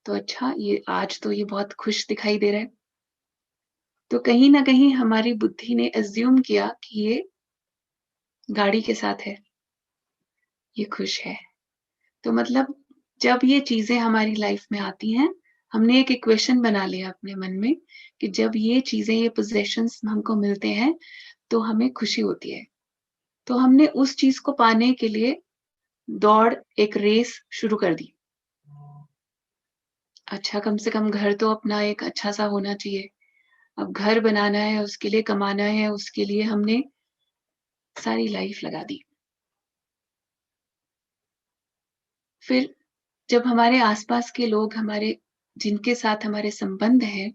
तो अच्छा, ये आज तो ये बहुत खुश दिखाई दे रहा है। तो कहीं न कहीं हमारी बुद्धि ने अज़्यूम किया कि ये गाड़ी के साथ है, ये खुश है। तो मतलब जब ये चीज़ें हमारी लाइफ में आती हैं, हमने एक इक्वेशन बना लिया अपने मन में कि जब ये चीज़ें, ये पोज़ेशंस हमको मिलते हैं, तो हमें खुशी होती है। तो हमने उस चीज़ को पाने के लिए दौड़, एक रेस शुरू कर दी। अच्छा, कम से कम घर तो अपना एक अच्छा-सा होना चाहिए। अब घर बनाना है, उसके लिए कमाना है, उसके लिए हमने सारी लाइफ लगा दी। फिर जब हमारे आस-पास के लोग, हमारे जिनके साथ हमारे संबंध हैं,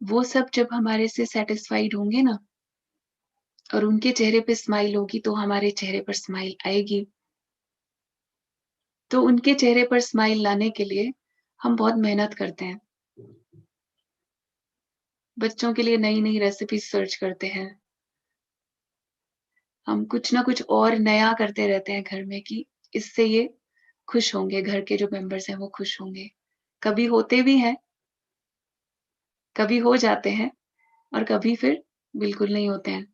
वो सब जब हमारे से सैटिस्फाइड होंगे ना, और उनके चेहरे पे स्माइल होगी, तो हमारे चेहरे पर स्माइल आएगी। तो उनके चेहरे पर स्माइल लाने के लिए हम बहुत मेहनत करते हैं। बच्चों के लिए नई-नई रेसिपीज़ सर्च करते हैं। हम कुछ ना कुछ और नया करते रहते हैं घर में कि इससे ये खुश होंगे, घर के जो मेंबर्स हैं वो खुश होंगे। कभी होते भी हैं, कभी हो जाते हैं और कभी फिर बिल्कुल नहीं होते हैं।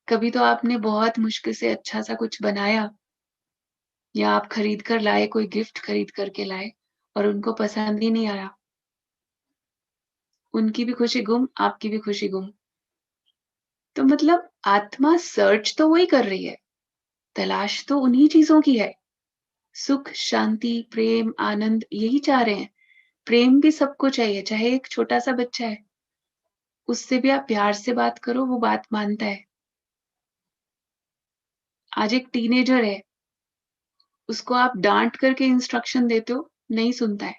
कभी तो आपने बहुत मुश्किल से अच्छा-सा कुछ बनाया, या आप खरीद कर लाए, कोई गिफ्ट खरीद कर के लाए और उनको पसंद ही नहीं आया। उनकी भी खुशी गुम, आपकी भी खुशी गुम। तो मतलब आत्मा सर्च तो वही कर रही है, तलाश तो उन्हीं चीज़ों की है। सुख, शांति, प्रेम, आनंद यही चाह रहे हैं। प्रेम भी सबको चाहिए, चाहे एक छोटा-सा बच्चा है, उससे भी आप प्यार से बात करो, वो बात मानता है। आज एक टीनेजर है, उसको आप डाँट करके इंस्ट्रक्शन देते हो, नहीं सुनता है।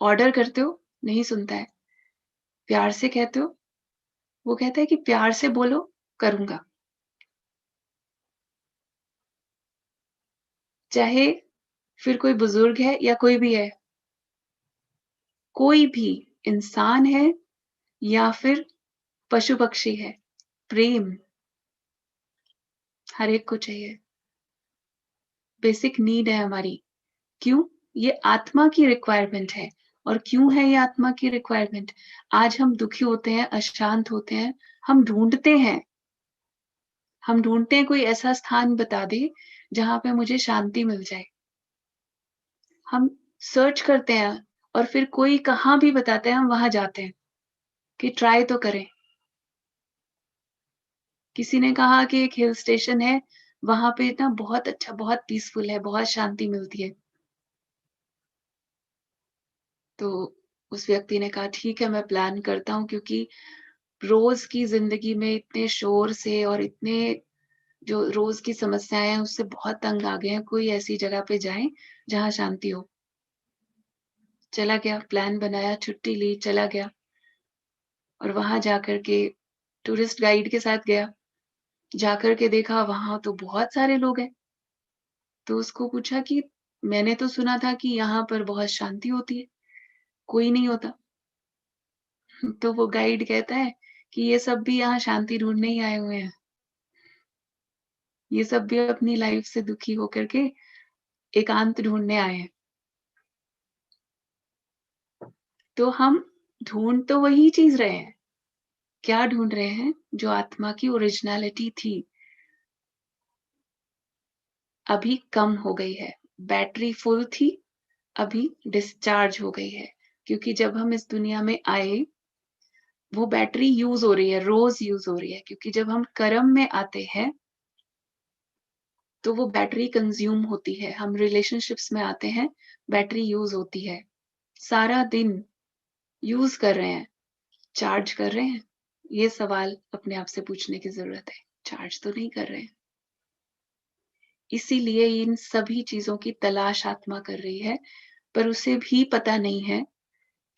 ऑर्डर करते हो, नहीं सुनता है। प्यार से कहते हो, वो कहता है कि प्यार से बोलो, करूँगा। चाहे फिर कोई बुजुर्ग है या कोई भी है, कोई भी इंसान है या फिर पशु-पक्षी है, प्रेम हर एक को चाहिए। बेसिक नीड है हमारी। क्यों? ये आत्मा की रिक्वायरमेंट है। और क्यों है ये आत्मा की रिक्वायरमेंट? आज हम दुखी होते हैं, अशांत होते हैं, हम ढूँढते हैं। हम ढूँढते हैं कोई ऐसा स्थान बता दे, जहाँ पे मुझे शांति मिल जाए। हम सर्च करते हैं और फिर कोई कहाँ भी बताता है, हम वहाँ जाते हैं कि ट्राई तो करें। किसी ने कहा कि एक हिल स्टेशन है, वहाँ पे ना बहुत अच्छा, बहुत पीसफुल है, बहुत शांति मिलती है। तो उस व्यक्ति ने कहा ठीक है, मैं प्लान करता हूँ, क्योंकि रोज की जिंदगी में इतने शोर से और इतने जो रोज की समस्याएं हैं उससे बहुत तंग आ गए हैं, कोई ऐसी जगह पे जाएं जहाँ शांति हो। चला गया, प्लान बनाया, छुट्टी ली, चला गया और वहां जाकर के टूरिस्ट गाइड के साथ गया। जाकर के देखा वहां तो बहुत सारे लोग हैं। तो उसको पूछा कि मैंने तो सुना था कि यहाँ पर बहुत शांति होती है, कोई नहीं होता। तो वो गाइड कहता है कि ये सब भी यहाँ शांति ढूंढने ही आए हुए हैं। ये सब भी अपनी लाइफ से दुखी होकर के एकांत ढूंढने आए हैं। तो हम ढूंढ तो वही चीज रहे हैं। क्या ढूंढ रहे हैं? जो आत्मा की ओरिजिनलिटी थी, अभी कम हो गई है। बैटरी फुल थी, अभी डिस्चार्ज हो गई है। क्योंकि जब हम इस दुनिया में आए, वो बैटरी यूज हो रही है, रोज यूज हो रही है। क्योंकि जब हम कर्म में आते हैं तो वो बैटरी कंज्यूम होती है। हम रिलेशनशिप्स में आते हैं, बैटरी यूज होती है। सारा दिन यूज कर रहे हैं, चार्ज कर रहे हैं? ये सवाल अपने आप से पूछने की जरूरत है। चार्ज तो नहीं कर रहे हैं। इसीलिए इन सभी चीजों की तलाश आत्मा कर रही है, पर उसे भी पता नहीं है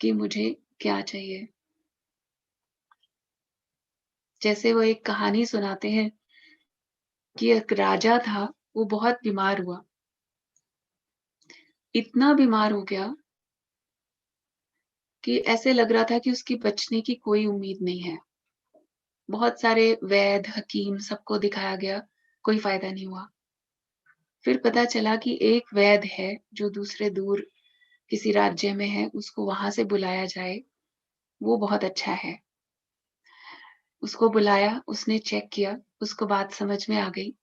कि मुझे क्या चाहिए। जैसे वो एक कहानी सुनाते हैं कि एक राजा था, वो बहुत बीमार हुआ। इतना बीमार हो गया कि ऐसे लग रहा था कि उसकी बचने की कोई उम्मीद नहीं है। बहुत सारे वैद्य, हकीम, सबको दिखाया गया, कोई फायदा नहीं हुआ। फिर पता चला कि एक वैद्य है जो दूसरे दूर किसी राज्य में है, उसको वहां से बुलाया जाए, वो बहुत अच्छा है। उसको बुलाया, उसने चेक किया, उसको बात समझ में आ गई।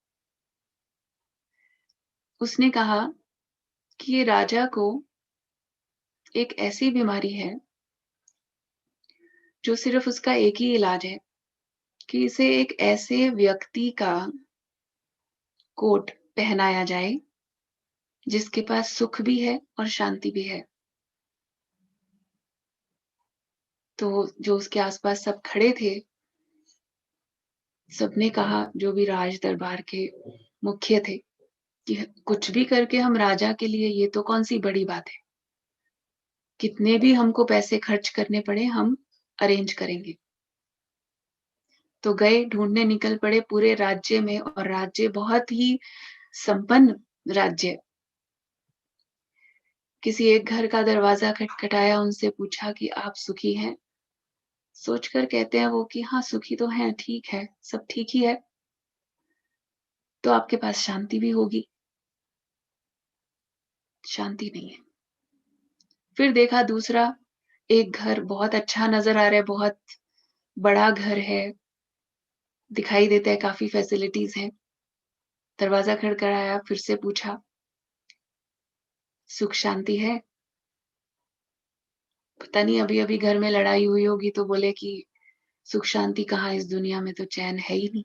उसने कहा कि ये राजा को एक ऐसी बीमारी है जो सिर्फ उसका एक ही इलाज है कि इसे एक ऐसे व्यक्ति का कोट पहनाया जाए जिसके पास सुख भी है और शांति भी है। तो जो उसके आसपास सब खड़े थे, सबने कहा, जो भी राज दरबार के मुख्य थे, कि कुछ भी करके हम राजा के लिए, ये तो कौन सी बड़ी बात है, कितने भी हमको पैसे खर्च करने पड़े हम अरेंज करेंगे। तो गए, ढूंढने निकल पड़े पूरे राज्य में, और राज्य बहुत ही संपन्न राज्य। किसी एक घर का दरवाजा खटखटाया, उनसे पूछा कि आप सुखी हैं? सोचकर कहते हैं वो कि हाँ, सुखी तो हैं, ठीक है, सब ठीक ही है। तो आपके पास शांति भी होगी? शांति नहीं है। फिर देखा दूसरा, एक घर बहुत अच्छा नजर आ रहा है, बहुत बड़ा घर है, दिखाई देता है, काफी फैसिलिटीज हैं। दरवाजा खड़खड़ाया, फिर से पूछा, सुख शांति है? पता नहीं, अभी अभी घर में लड़ाई हुई होगी, तो बोले कि सुख शांति कहाँ, इस दुनिया में तो चैन है ही नहीं।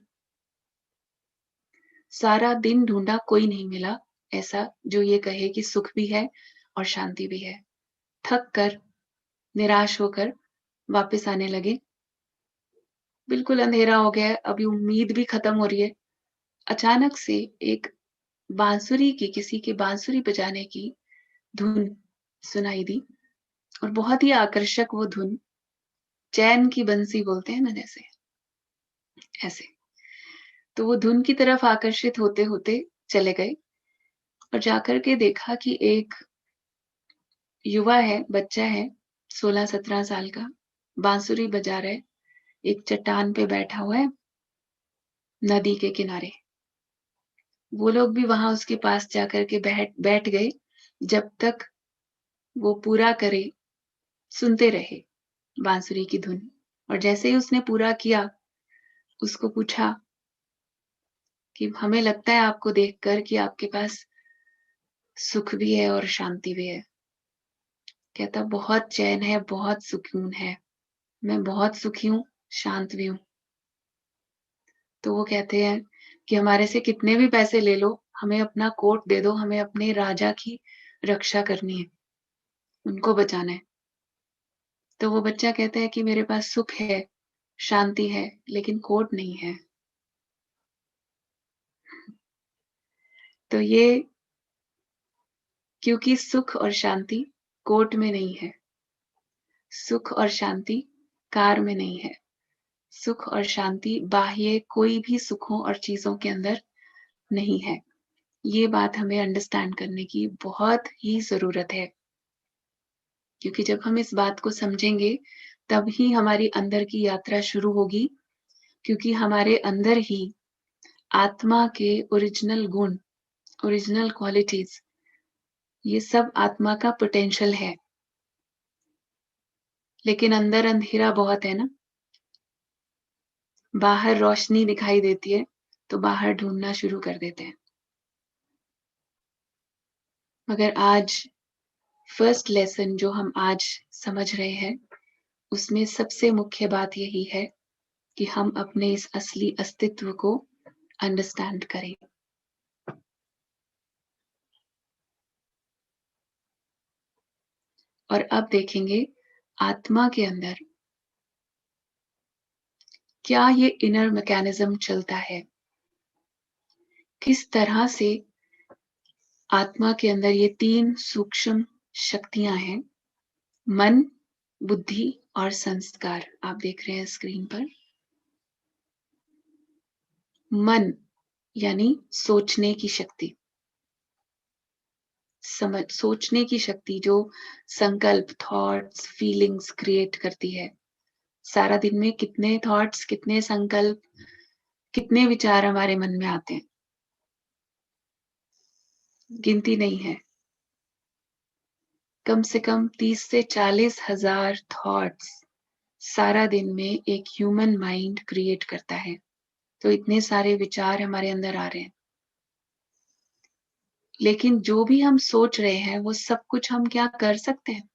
सारा दिन ढूंढा, कोई नहीं मिला ऐसा जो ये कहे कि सुख भी है और शांति भी है। थक कर, निराश होकर वापस आने लगे। बिल्कुल अंधेरा हो गया है, अभी उम्मीद भी खत्म हो रही है। अचानक से एक बांसुरी की, किसी के बांसुरी बजाने की धुन सुनाई दी, और बहुत ही आकर्षक वो धुन, चैन की बंसी बोलते हैं ना, जैसे ऐसे। तो वो धुन की तरफ आकर्षित होते होते चले गए, और जाकर के देखा कि एक युवा है, बच्चा है, 16-17 साल का, बांसुरी बजा रहा है, एक चट्टान पे बैठा हुआ है, नदी के किनारे। वो लोग भी वहां उसके पास जाकर के बैठ बैठ गए, जब तक वो पूरा करे, सुनते रहे बांसुरी की धुन। और जैसे ही उसने पूरा किया, उसको पूछा कि हमें लगता है आपको देखकर कि आपके पास सुख भी है और शांति भी है। कहता, बहुत चैन है, बहुत सुकून है, मैं बहुत सुखी हूँ, शांत भी हूँ। तो वो कहते हैं कि हमारे से कितने भी पैसे ले लो, हमें अपना कोट दे दो, हमें अपने राजा की रक्षा करनी है, उनको बचाना है। तो वो बच्चा कहता है कि मेरे पास सुख है, शांति है, लेकिन कोट नहीं है। तो ये क्योंकि सुख और शांति कोट में नहीं है, सुख और शांति कार में नहीं है, सुख और शांति बाह्य कोई भी सुखों और चीजों के अंदर नहीं है। ये बात हमें अंडरस्टैंड करने की बहुत ही जरूरत है, क्योंकि जब हम इस बात को समझेंगे तब ही हमारी अंदर की यात्रा शुरू होगी, क्योंकि हमारे अंदर ही आत्मा के ओरिजिनल गुण, ओरिजिनल क्वालिटीज, ये सब आत्मा का पोटेंशियल है। लेकिन अंदर अंधेरा बहुत है ना, बाहर रोशनी दिखाई देती है तो बाहर ढूंढना शुरू कर देते हैं। मगर आज फर्स्ट लेसन जो हम आज समझ रहे हैं, उसमें सबसे मुख्य बात यही है कि हम अपने इस असली अस्तित्व को अंडरस्टैंड करें। और अब देखेंगे आत्मा के अंदर क्या ये इनर मैकेनिज्म चलता है, किस तरह से आत्मा के अंदर ये 3 सूक्ष्म शक्तियां हैं, मन, बुद्धि और संस्कार। आप देख रहे हैं स्क्रीन पर। मन यानी सोचने की शक्ति, सोचने की शक्ति जो संकल्प, थॉट्स, फीलिंग्स क्रिएट करती है। सारा दिन में कितने थॉट्स, कितने संकल्प, कितने विचार हमारे मन में आते हैं, गिनती नहीं है। कम से कम 30 से 40 हजार थॉट्स सारा दिन में एक ह्यूमन माइंड क्रिएट करता है। तो इतने सारे विचार हमारे अंदर आ रहे हैं, लेकिन जो भी हम सोच रहे हैं वो सब कुछ हम क्या कर सकते हैं?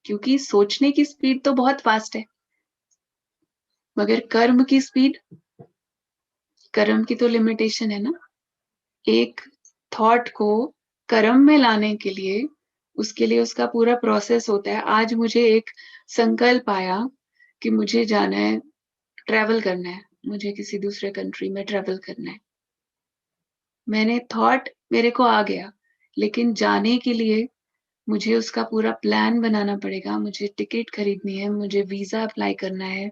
क्योंकि सोचने की स्पीड तो बहुत फास्ट है, मगर कर्म की स्पीड, कर्म की तो लिमिटेशन है ना। एक थॉट को कर्म में लाने के लिए, उसके लिए उसका पूरा प्रोसेस होता है। आज मुझे एक संकल्प आया कि मुझे जाना है, ट्रैवल करना है, मुझे किसी दूसरे कंट्री में ट्रैवल करना है। मैंने थॉट, मेरे को आ गया, लेकिन जाने के लिए मुझे उसका पूरा प्लान बनाना पड़ेगा। मुझे टिकट खरीदनी है, मुझे वीजा अप्लाई करना है,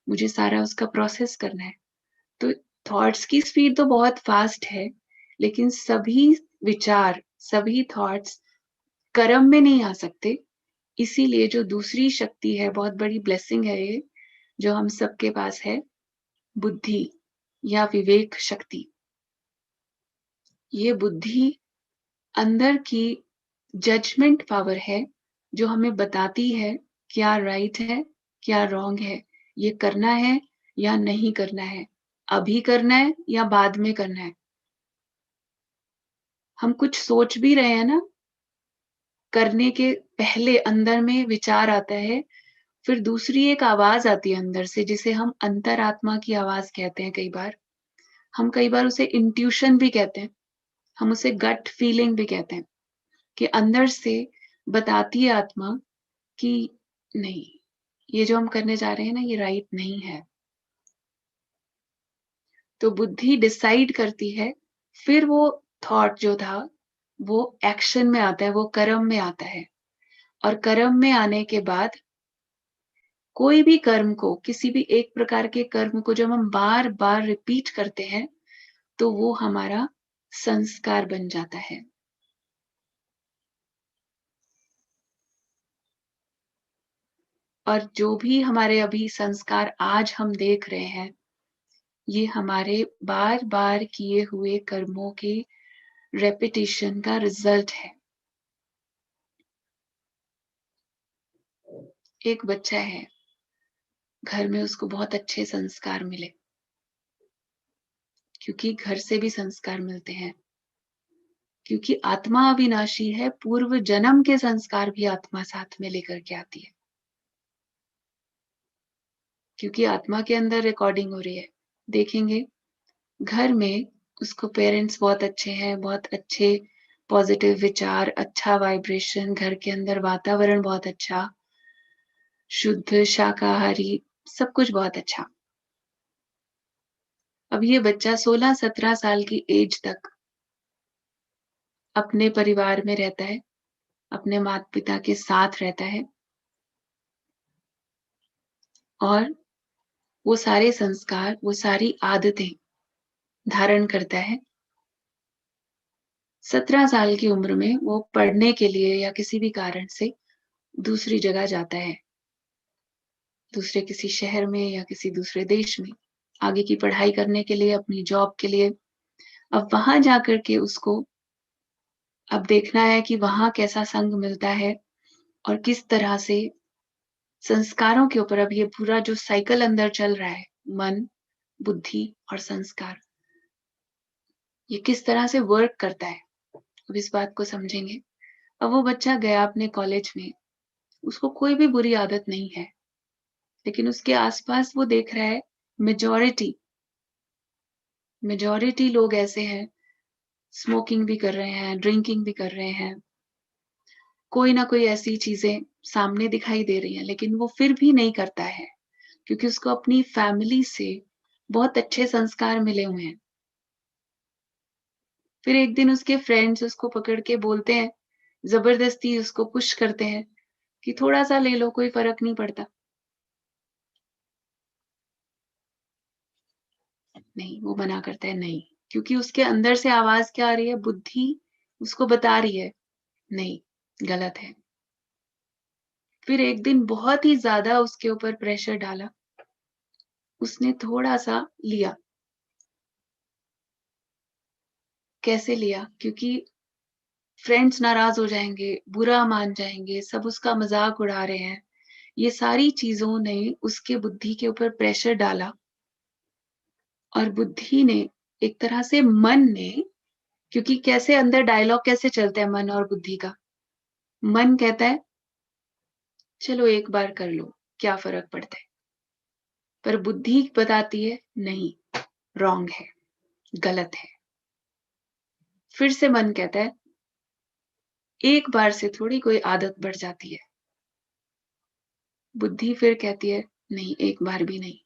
मुझे सारा उसका प्रोसेस करना है। तो थॉट्स की स्पीड तो बहुत फास्ट है, लेकिन सभी विचार, सभी थॉट्स कर्म में नहीं आ सकते। इसीलिए जो दूसरी शक्ति है, बहुत बड़ी ब्लेसिंग है ये, जो हम सबके पास है, बुद्धि या विवेक शक्ति। ये बुद्धि अंदर की जजमेंट पावर है, जो हमें बताती है क्या राइट है, क्या रॉन्ग है, ये करना है या नहीं करना है, अभी करना है या बाद में करना है। हम कुछ सोच भी रहे हैं ना, करने के पहले अंदर में विचार आता है, फिर दूसरी एक आवाज आती है अंदर से, जिसे हम अंतरात्मा की आवाज कहते हैं। कई बार हम, कई बार उसे इंट्यूशन भी कहते हैं, हम उसे गट फीलिंग भी कहते हैं, कि अंदर से बताती है आत्मा कि नहीं, ये जो हम करने जा रहे हैं ना, ये राइट नहीं है। तो बुद्धि डिसाइड करती है, फिर वो थॉट जो था वो एक्शन में आता है, वो कर्म में आता है। और कर्म में आने के बाद कोई भी कर्म को, किसी भी एक प्रकार के कर्म को जब हम बार बार रिपीट करते हैं, तो वो हमारा संस्कार बन जाता है। और जो भी हमारे अभी संस्कार आज हम देख रहे हैं, ये हमारे बार बार किए हुए कर्मों के रेपिटेशन का रिजल्ट है। एक बच्चा है, घर में उसको बहुत अच्छे संस्कार मिले, क्योंकि घर से भी संस्कार मिलते हैं, क्योंकि आत्मा अविनाशी है, पूर्व जन्म के संस्कार भी आत्मा साथ में लेकर के आती है, क्योंकि आत्मा के अंदर रिकॉर्डिंग हो रही है। देखेंगे घर में उसको पेरेंट्स बहुत अच्छे हैं, बहुत अच्छे पॉजिटिव विचार, अच्छा वाइब्रेशन, घर के अंदर वातावरण बहुत अच्छा, शुद्ध शाकाहारी, सब कुछ बहुत अच्छा। अब ये बच्चा 16-17 साल की एज तक अपने परिवार में रहता है, अपने माता-पिता के साथ रहता है और वो सारे संस्कार, वो सारी आदतें धारण करता है। 17 साल की उम्र में वो पढ़ने के लिए या किसी भी कारण से दूसरी जगह जाता है, दूसरे किसी शहर में या किसी दूसरे देश में, आगे की पढ़ाई करने के लिए, अपनी जॉब के लिए। अब वहाँ जाकर के उसको अब देखना है कि वहाँ कैसा संग मिलता है और किस तरह से संस्कारों के ऊपर अब ये पूरा जो साइकिल अंदर चल रहा है, मन, बुद्धि और संस्कार, ये किस तरह से वर्क करता है। अब इस बात को समझेंगे। अब वो बच्चा गया अपने कॉलेज में, उसको कोई भी बुरी आदत नहीं है, लेकिन उसके आस-पास वो देख रहा है मेजॉरिटी मेजॉरिटी लोग ऐसे हैं, स्मोकिंग भी कर रहे हैं, ड्रिंकिंग भी कर रहे हैं, कोई ना कोई ऐसी चीज़ें सामने दिखाई दे रही हैं, लेकिन वो फिर भी नहीं करता है, क्योंकि उसको अपनी फैमिली से बहुत अच्छे संस्कार मिले हुए हैं। फिर एक दिन उसके फ्रेंड्स उसको पकड़ के बोलते हैं, ज़बरदस्ती उसको पुश करते हैं कि थोड़ा-सा ले लो, कोई फ़र्क नहीं पड़ता। नहीं, वो मना करता है नहीं, क्योंकि उसके अंदर से आवाज़ क्या आ रही है, बुद्धि उसको बता रही है, नहीं, गलत है। फिर एक दिन बहुत ही ज़्यादा उसके ऊपर प्रेशर डाला, उसने थोड़ा-सा लिया। कैसे लिया? क्योंकि फ्रेंड्स नाराज़ हो जाएँगे, बुरा मान जाएँगे, सब उसका मज़ाक उड़ा रहे हैं। ये सारी चीज़ों ने उसके बुद्धि के ऊपर प्रेशर डाला और बुद्धि ने एक तरह से मन ने, क्योंकि कैसे अंदर डायलॉग कैसे चलता है मन और बुद्धि का? मन कहता है, "चलो एक बार कर लो, क्या फ़र्क पड़ता है?" पर बुद्धि बताती है, "नहीं, रॉन्ग है, गलत है।" फिर से मन कहता है, "एक बार से थोड़ी कोई आदत बढ़ जाती है।" बुद्धि फिर कहती है, "नहीं, एक बार भी नहीं।"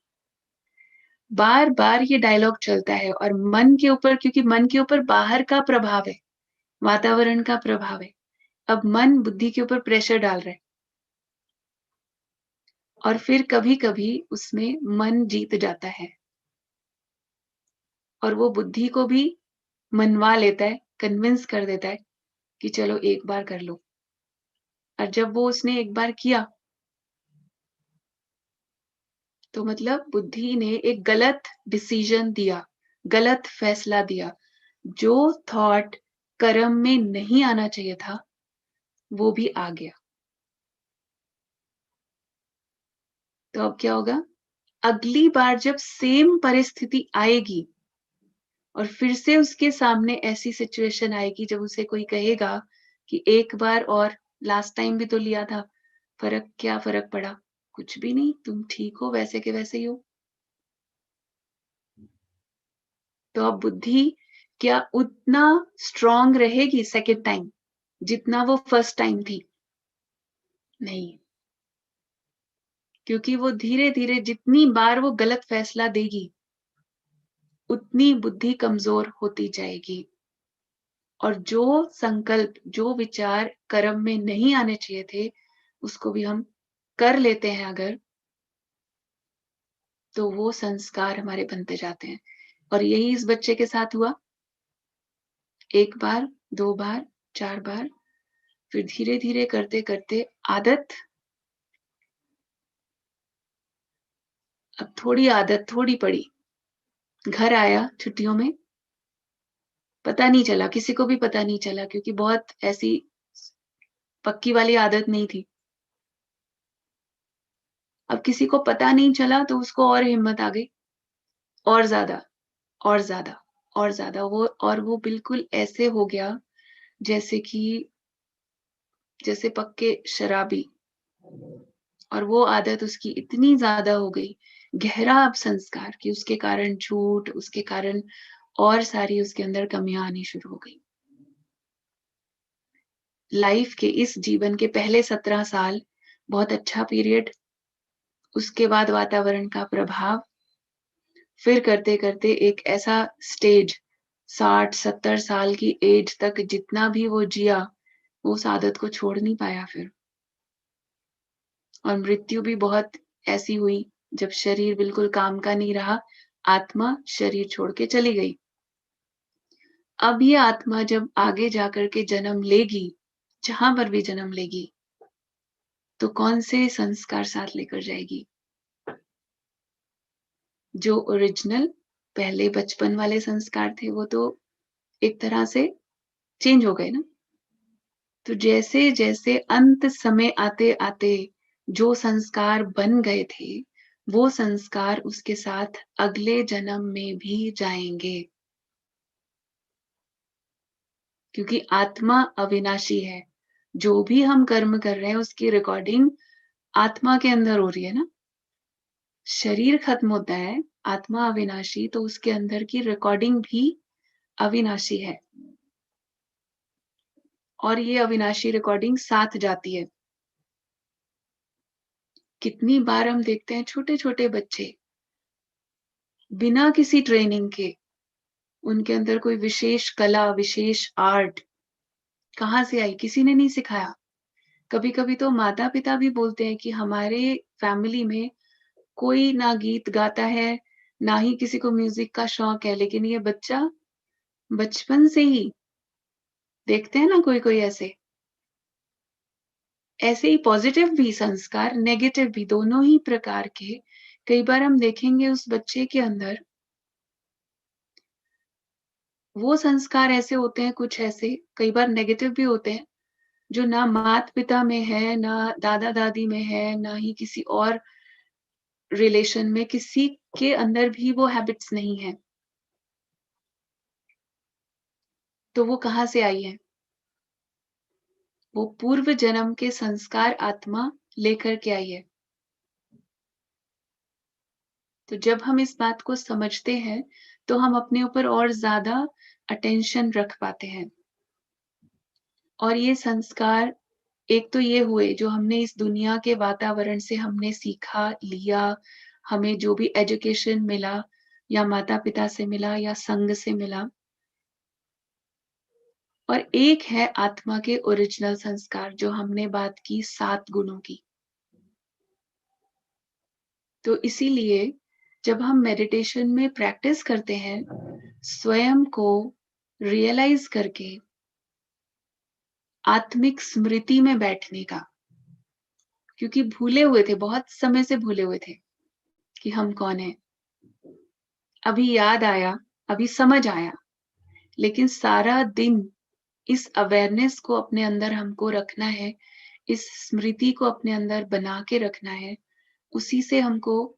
बार-बार ये डायलॉग चलता है और मन के ऊपर, क्योंकि मन के ऊपर बाहर का प्रभाव है, वातावरण का प्रभाव है। अब मन बुद्धि के ऊपर प्रेशर डाल रहा है और फिर कभी-कभी उसमें मन जीत जाता है और वो बुद्धि को भी मनवा लेता है, कन्विंस कर देता है कि चलो एक बार कर लो। और जब वो उसने एक बार किया, तो मतलब बुद्धि ने एक गलत डिसीजन दिया, गलत फैसला दिया। जो थॉट कर्म में नहीं आना चाहिए था, वो भी आ गया। तो अब क्या होगा? अगली बार जब सेम परिस्थिति आएगी और फिर से उसके सामने ऐसी सिचुएशन आएगी जब उसे कोई कहेगा कि एक बार और, लास्ट टाइम भी तो लिया था, क्या फ़र्क पड़ा? कुछ भी नहीं, तुम ठीक हो, वैसे के वैसे ही हो। तो अब बुद्धि क्या उतना स्ट्रॉन्ग रहेगी सेकंड टाइम, जितना वो फर्स्ट टाइम थी? नहीं, क्योंकि वो धीरे-धीरे जितनी बार वो गलत फैसला देगी, उतनी बुद्धि कमज़ोर होती जाएगी। और जो संकल्प, जो विचार कर्म में नहीं आने चाहिए थे, उसको भी हम कर लेते हैं अगर, तो वो संस्कार हमारे बनते जाते हैं। और यही इस बच्चे के साथ हुआ। 1 बार, 2 बार, 4 बार, फिर धीरे-धीरे करते-करते आदत, अब थोड़ी आदत थोड़ी पड़ी। घर आया छुट्टियों में, पता नहीं चला, किसी को भी पता नहीं चला, क्योंकि बहुत ऐसी पक्की वाली आदत नहीं थी। अब किसी को पता नहीं चला तो उसको और हिम्मत आ गई, और ज़्यादा, और ज़्यादा, और ज़्यादा वो बिल्कुल ऐसे हो गया जैसे कि जैसे पक्के शराबी। और वो आदत उसकी इतनी ज़्यादा हो गई, गहरा अब संस्कार, कि उसके कारण झूठ, उसके कारण और सारी उसके अंदर कमियाँ आनी शुरू हो गई। लाइफ के इस जीवन के पहले 17 साल बहुत अच्छा पीरियड, उसके बाद वातावरण का प्रभाव, फिर करते-करते एक ऐसा स्टेज 60-70 साल की एज तक जितना भी वो जिया, वो उस आदत को छोड़ नहीं पाया फिर। और मृत्यु भी बहुत ऐसी हुई जब शरीर बिल्कुल काम का नहीं रहा, आत्मा शरीर छोड़ के चली गई। अब ये आत्मा जब आगे जाकर के जन्म लेगी, जहाँ पर भी जन्म लेगी, तो कौन से संस्कार साथ लेकर जाएगी? जो ओरिजिनल पहले बचपन वाले संस्कार थे, वो तो एक तरह से चेंज हो गए ना। तो जैसे-जैसे अंत समय आते-आते जो संस्कार बन गए थे, वो संस्कार उसके साथ अगले जन्म में भी जाएँगे। क्योंकि आत्मा अविनाशी है। जो भी हम कर्म कर रहे हैं, उसकी रिकॉर्डिंग आत्मा के अंदर हो रही है ना। शरीर खत्म होता है, आत्मा अविनाशी, तो उसके अंदर की रिकॉर्डिंग भी अविनाशी है। और ये अविनाशी रिकॉर्डिंग साथ जाती है। कितनी बार हम देखते हैं छोटे-छोटे बच्चे, बिना किसी ट्रेनिंग के, उनके अंदर कोई विशेष कला, विशेष आर्ट कहाँ से आई? किसी ने नहीं सिखाया। कभी-कभी तो माता-पिता भी बोलते हैं कि हमारे फैमिली में कोई ना गीत गाता है, ना ही किसी को म्यूज़िक का शौक है, लेकिन ये बच्चा बचपन से ही देखते हैं ना कोई-कोई ऐसे। ऐसे ही पॉज़िटिव भी संस्कार, नेगेटिव भी, दोनों ही प्रकार के कई बार हम देखेंगे उस बच्चे के अंदर वो संस्कार ऐसे होते हैं, कुछ ऐसे, कई बार नेगेटिव भी होते हैं, जो ना माता-पिता में है, ना दादा-दादी में है, ना ही किसी और रिलेशन में किसी के अंदर भी वो हैबिट्स नहीं है। तो वो कहाँ से आई है? वो पूर्व जन्म के संस्कार आत्मा लेकर के आई है। तो जब हम इस बात को समझते हैं, तो हम अपने ऊपर और ज़्यादा अटेंशन रख पाते हैं। और ये संस्कार एक तो ये हुए जो हमने इस दुनिया के वातावरण से हमने सीखा, लिया, हमें जो भी एजुकेशन मिला या माता-पिता से मिला या संघ से मिला। और एक है आत्मा के ओरिजिनल संस्कार जो हमने बात की 7 गुणों की। तो इसीलिए जब हम मेडिटेशन में प्रैक्टिस करते हैं, स्वयं को रियलाइज़ करके आत्मिक स्मृति में बैठने का, क्योंकि भूले हुए थे, बहुत समय से भूले हुए थे कि हम कौन हैं। अभी याद आया, अभी समझ आया, लेकिन सारा दिन इस अवेयरनेस को अपने अंदर हमको रखना है, इस स्मृति को अपने अंदर बना के रखना है, उसी से हमको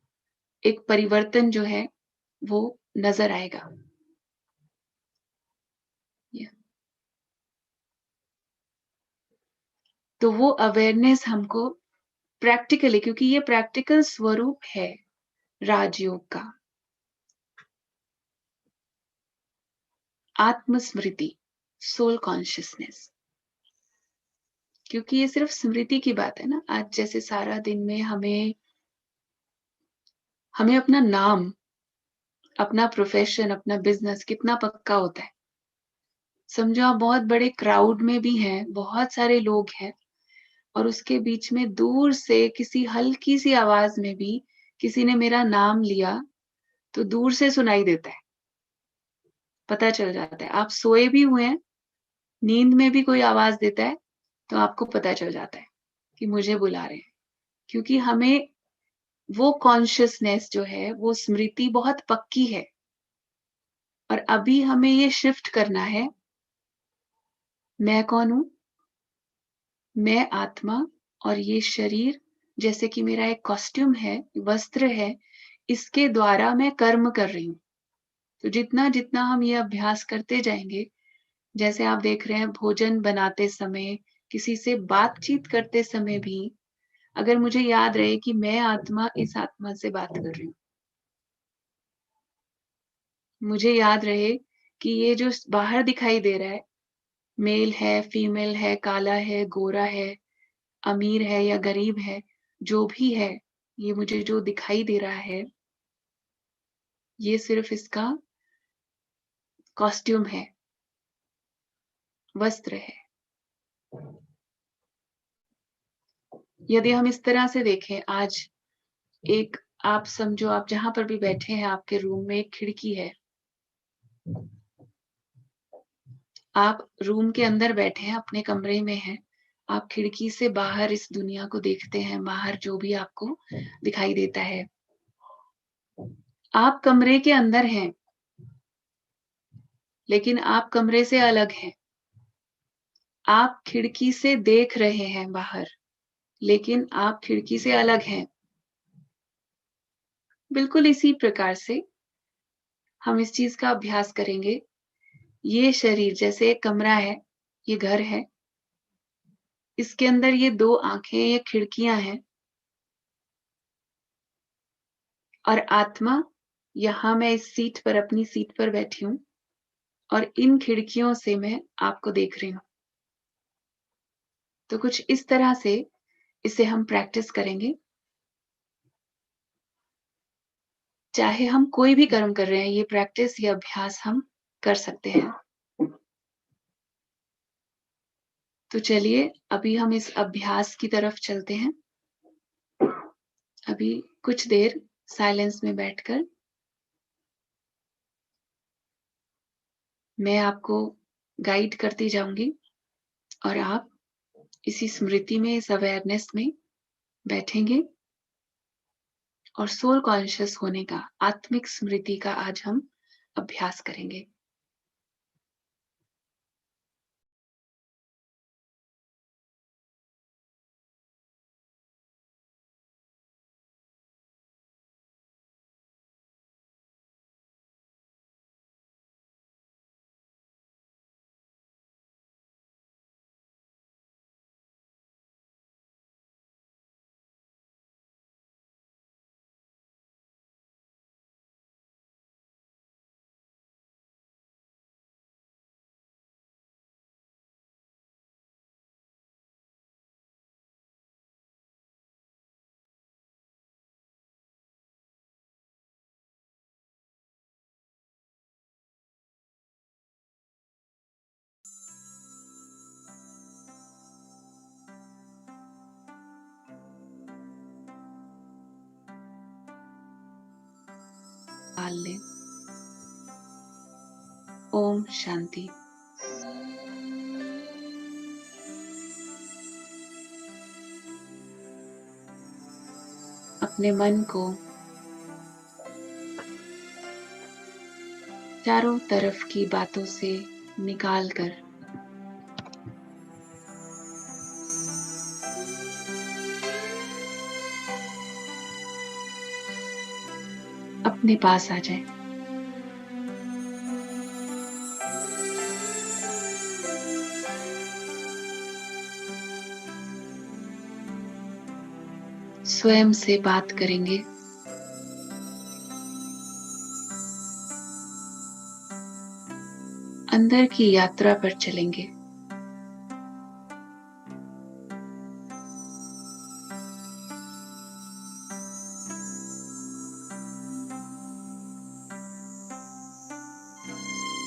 एक परिवर्तन जो है वो नज़र आएगा। या तो वो अवेयरनेस हमको प्रैक्टिकली, क्योंकि ये प्रैक्टिकल स्वरूप है राजयोग का, आत्मस्मृति, सोल कॉन्शियसनेस। क्योंकि ये सिर्फ स्मृति की बात है ना, आज जैसे सारा दिन में हमें हमें अपना नाम, अपना प्रोफ़ेशन, अपना बिज़नेस कितना पक्का होता है। समझो आप बहुत बड़े क्राउड में भी हैं, बहुत सारे लोग हैं और उसके बीच में दूर से किसी हल्की-सी आवाज़ में भी किसी ने मेरा नाम लिया, तो दूर से सुनाई देता है, पता चल जाता है। आप सोए भी हुए हैं, नींद में भी कोई आवाज़ देता है, तो आपको पता चल जाता है कि मुझे बुला रहे हैं। क्योंकि हमें वो कॉन्शियसनेस जो है, वो स्मृति बहुत पक्की है और अभी हमें ये शिफ्ट करना है, मैं कौन हूँ? मैं आत्मा और ये शरीर जैसे कि मेरा एक कॉस्ट्यूम है, वस्त्र है, इसके द्वारा मैं कर्म कर रही हूँ। तो जितना-जितना हम ये अभ्यास करते जाएँगे, जैसे आप देख रहे हैं भोजन बनाते समय, किसी से बातचीत करते समय भी, अगर मुझे याद रहे कि मैं आत्मा इस आत्मा से बात कर रही हूँ। मुझे याद रहे कि ये जो बाहर दिखाई दे रहा है, मेल है, फीमेल है, काला है, गोरा है, अमीर है या गरीब है, जो भी है, ये मुझे जो दिखाई दे रहा है, ये सिर्फ इसका कॉस्ट्यूम है, वस्त्र है। यदि हम इस तरह से देखें, आज एक आप समझो, आप जहां पर भी बैठे हैं, आपके रूम में एक खिड़की है। आप रूम के अंदर बैठे हैं, अपने कमरे में हैं, आप खिड़की से बाहर इस दुनिया को देखते हैं, बाहर जो भी आपको दिखाई देता है। आप कमरे के अंदर हैं, लेकिन आप कमरे से अलग हैं। आप खिड़की से देख रहे हैं बाहर, लेकिन आप खिड़की से अलग हैं। बिल्कुल इसी प्रकार से हम इस चीज का अभ्यास करेंगे। ये शरीर जैसे एक कमरा है, ये घर है, इसके अंदर ये 2 आंखें, ये खिड़कियां हैं, और आत्मा यहाँ मैं इस सीट पर, अपनी सीट पर बैठी हूँ, और इन खिड़कियों से मैं आपको देख रही हूँ। तो कुछ इस तरह से इसे हम प्रैक्टिस करेंगे। चाहे हम कोई भी कर्म कर रहे हैं, ये प्रैक्टिस, ये अभ्यास हम कर सकते हैं। तो चलिए अभी हम इस अभ्यास की तरफ चलते हैं। अभी कुछ देर साइलेंस में बैठकर मैं आपको गाइड करती जाऊंगी, और आप इसी स्मृति में, इस अवेयरनेस में बैठेंगे, और सोल कॉन्शियस होने का, आत्मिक स्मृति का आज हम अभ्यास करेंगे। पाल लें। ओम शांति। अपने मन को चारों तरफ की बातों से निकाल कर अपने पास आ जाए। स्वयं से बात करेंगे। अंदर की यात्रा पर चलेंगे।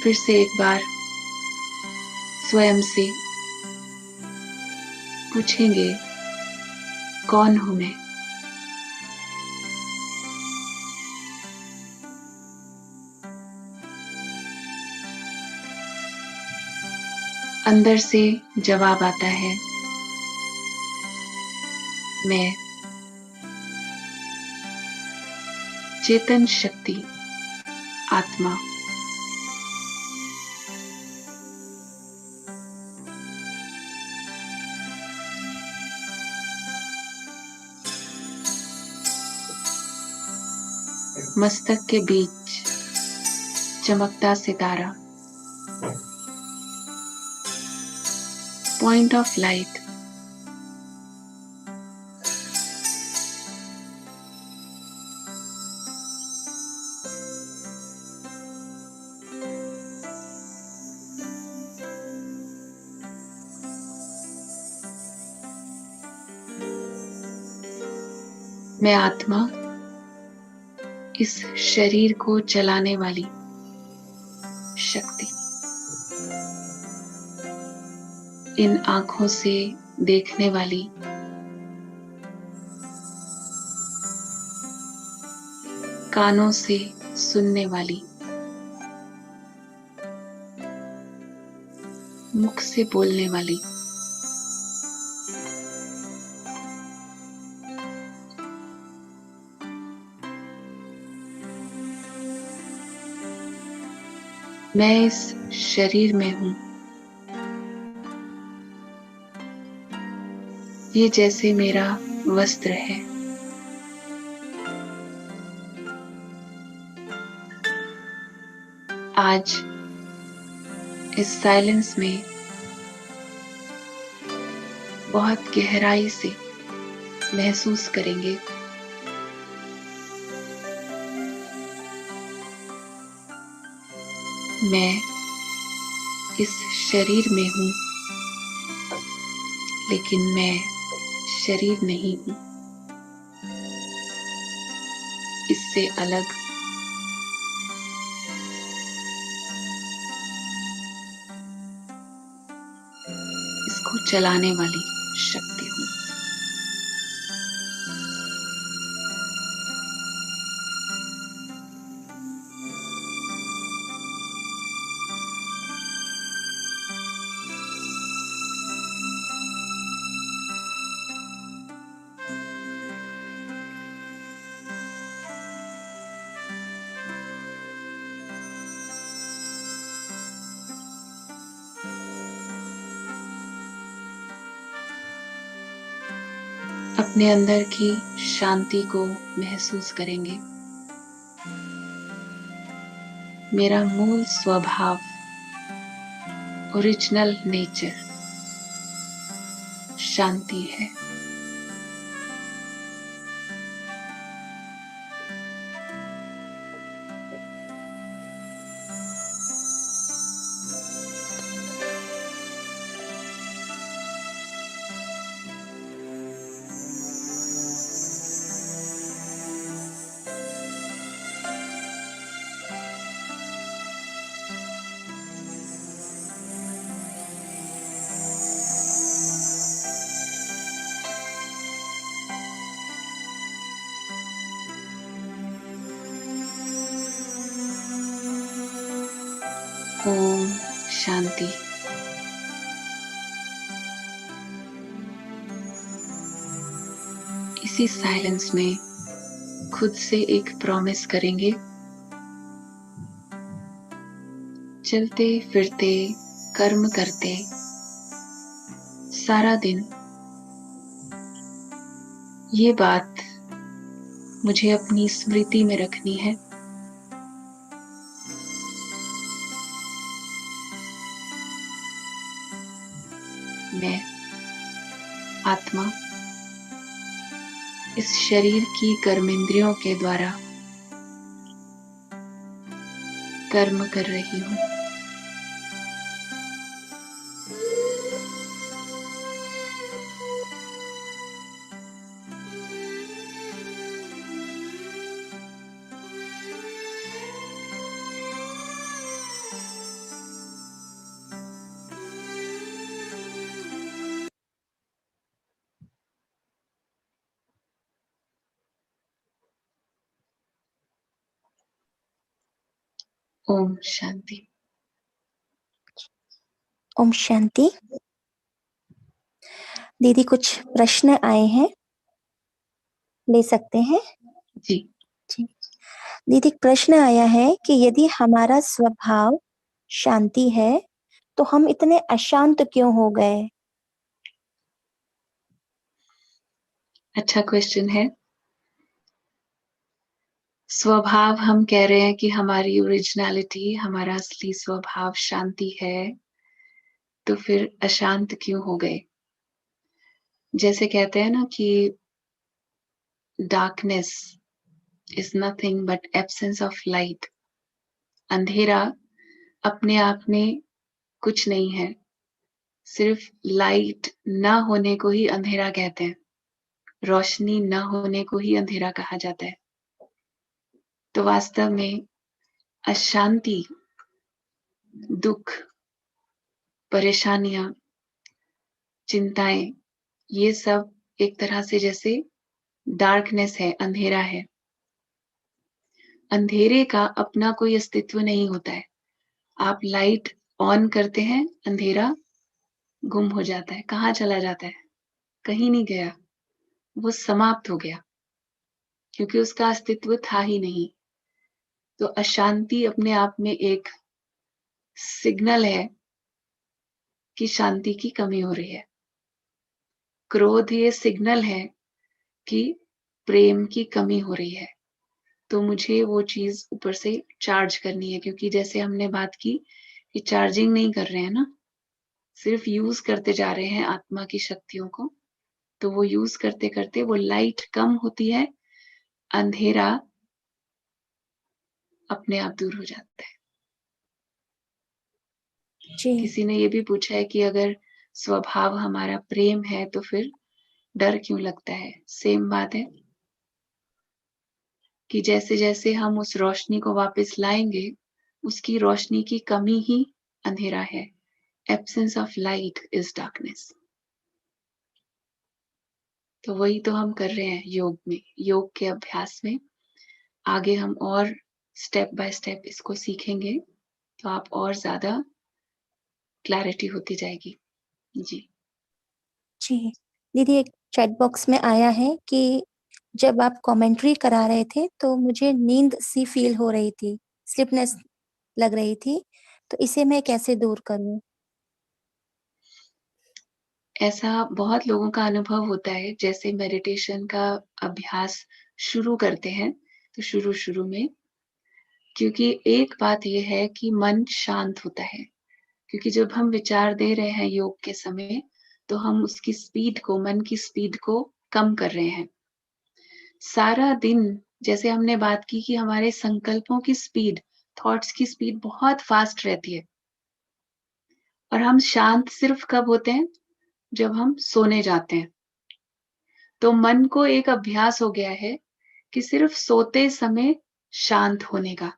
फिर से एक बार स्वयं से पूछेंगे, कौन हूं मैं? अंदर से जवाब आता है, मैं चेतन शक्ति, आत्मा। मस्तक के बीच चमकता सितारा, पॉइंट ऑफ लाइट। मैं आत्मा इस शरीर को चलाने वाली शक्ति, इन आंखों से देखने वाली, कानों से सुनने वाली, मुख से बोलने वाली, मैं इस शरीर में हूं। ये जैसे मेरा वस्त्र है। आज इस साइलेंस में बहुत गहराई से महसूस करेंगे मैं इस शरीर में हूं, लेकिन मैं शरीर नहीं हूं। इससे अलग इसको चलाने वाली शक्ति हूं। अपने अंदर की शांति को महसूस करेंगे। मेरा मूल स्वभाव, ओरिजिनल नेचर शांति है। ओम शांति। इसी साइलेंस में खुद से एक प्रॉमिस करेंगे। चलते फिरते कर्म करते सारा दिन ये बात मुझे अपनी स्मृति में रखनी है। मैं आत्मा इस शरीर की कर्मेंद्रियों के द्वारा कर्म कर रही हूं। ओम शांति। ओम शांति। दीदी कुछ प्रश्न आए हैं, ले सकते हैं? जी। जी दीदी, एक प्रश्न आया है कि यदि हमारा स्वभाव शांति है तो हम इतने अशांत क्यों हो गए? अच्छा क्वेश्चन है। स्वभाव हम कह रहे हैं कि हमारी ओरिजिनलिटी, हमारा असली स्वभाव शांति है, तो फिर अशांत क्यों हो गए? जैसे कहते हैं ना कि darkness is nothing but absence of light. अंधेरा अपने आप में कुछ नहीं है, सिर्फ लाइट ना होने को ही अंधेरा कहते हैं। रोशनी न होने को ही अंधेरा कहा जाता है। तो वास्तव में अशांति, दुख, परेशानियां, चिंताएं, ये सब एक तरह से जैसे डार्कनेस है, अंधेरा है। अंधेरे का अपना कोई अस्तित्व नहीं होता है। आप लाइट ऑन करते हैं, अंधेरा गुम हो जाता है। कहाँ चला जाता है? कहीं नहीं गया, वो समाप्त हो गया, क्योंकि उसका अस्तित्व था ही नहीं। तो अशांति अपने आप में एक सिग्नल है कि शांति की कमी हो रही है। क्रोध ये सिग्नल है कि प्रेम की कमी हो रही है। तो मुझे वो चीज ऊपर से चार्ज करनी है, क्योंकि जैसे हमने बात की कि चार्जिंग नहीं कर रहे हैं ना, सिर्फ यूज करते जा रहे हैं आत्मा की शक्तियों को। तो वो यूज करते करते वो लाइट कम होती है, अंधेरा अपने आप दूर हो जाता है। जी। किसी ने ये भी पूछा है कि अगर स्वभाव हमारा प्रेम है तो फिर डर क्यों लगता है? सेम बात है कि जैसे जैसे हम उस रोशनी को वापस लाएंगे, उसकी रोशनी की कमी ही अंधेरा है। Absence of light is darkness. तो वही तो हम कर रहे हैं योग में, योग के अभ्यास में। आगे हम और स्टेप बाय स्टेप इसको सीखेंगे, तो आप और ज्यादा क्लैरिटी होती जाएगी। जी। जी दीदी, एक चैट बॉक्स में आया है कि जब आप कमेंट्री करा रहे थे तो मुझे नींद सी फील हो रही थी, स्लीपनेस लग रही थी, तो इसे मैं कैसे दूर करूं? ऐसा बहुत लोगों का अनुभव होता है। जैसे मेडिटेशन का अभ्यास शुरू करते हैं तो शुरू शुरू में, क्योंकि एक बात यह है कि मन शांत होता है, क्योंकि जब हम विचार दे रहे हैं योग के समय, तो हम उसकी स्पीड को, मन की स्पीड को कम कर रहे हैं। सारा दिन जैसे हमने बात की कि हमारे संकल्पों की स्पीड, थॉट्स की स्पीड बहुत फास्ट रहती है, और हम शांत सिर्फ कब होते हैं? जब हम सोने जाते हैं। तो मन को एक अभ्यास हो गया है कि सिर्फ सोते समय शांत होने का,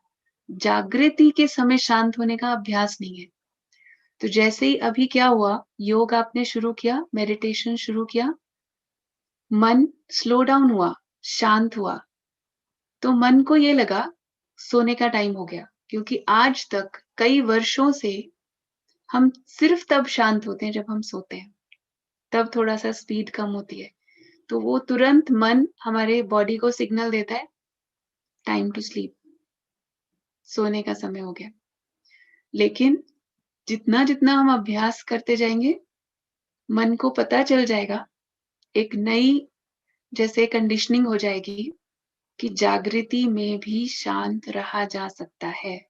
जागृति के समय शांत होने का अभ्यास नहीं है। तो जैसे ही अभी क्या हुआ, योग आपने शुरू किया, मेडिटेशन शुरू किया, मन स्लो डाउन हुआ, शांत हुआ, तो मन को ये लगा सोने का टाइम हो गया, क्योंकि आज तक कई वर्षों से हम सिर्फ तब शांत होते हैं जब हम सोते हैं, तब थोड़ा सा स्पीड कम होती है। तो वो तुरंत मन हमारे बॉडी को सिग्नल देता है, टाइम टू स्लीप, सोने का समय हो गया। लेकिन जितना जितना हम अभ्यास करते जाएंगे, मन को पता चल जाएगा, एक नई जैसे कंडीशनिंग हो जाएगी कि जागृति में भी शांत रहा जा सकता है।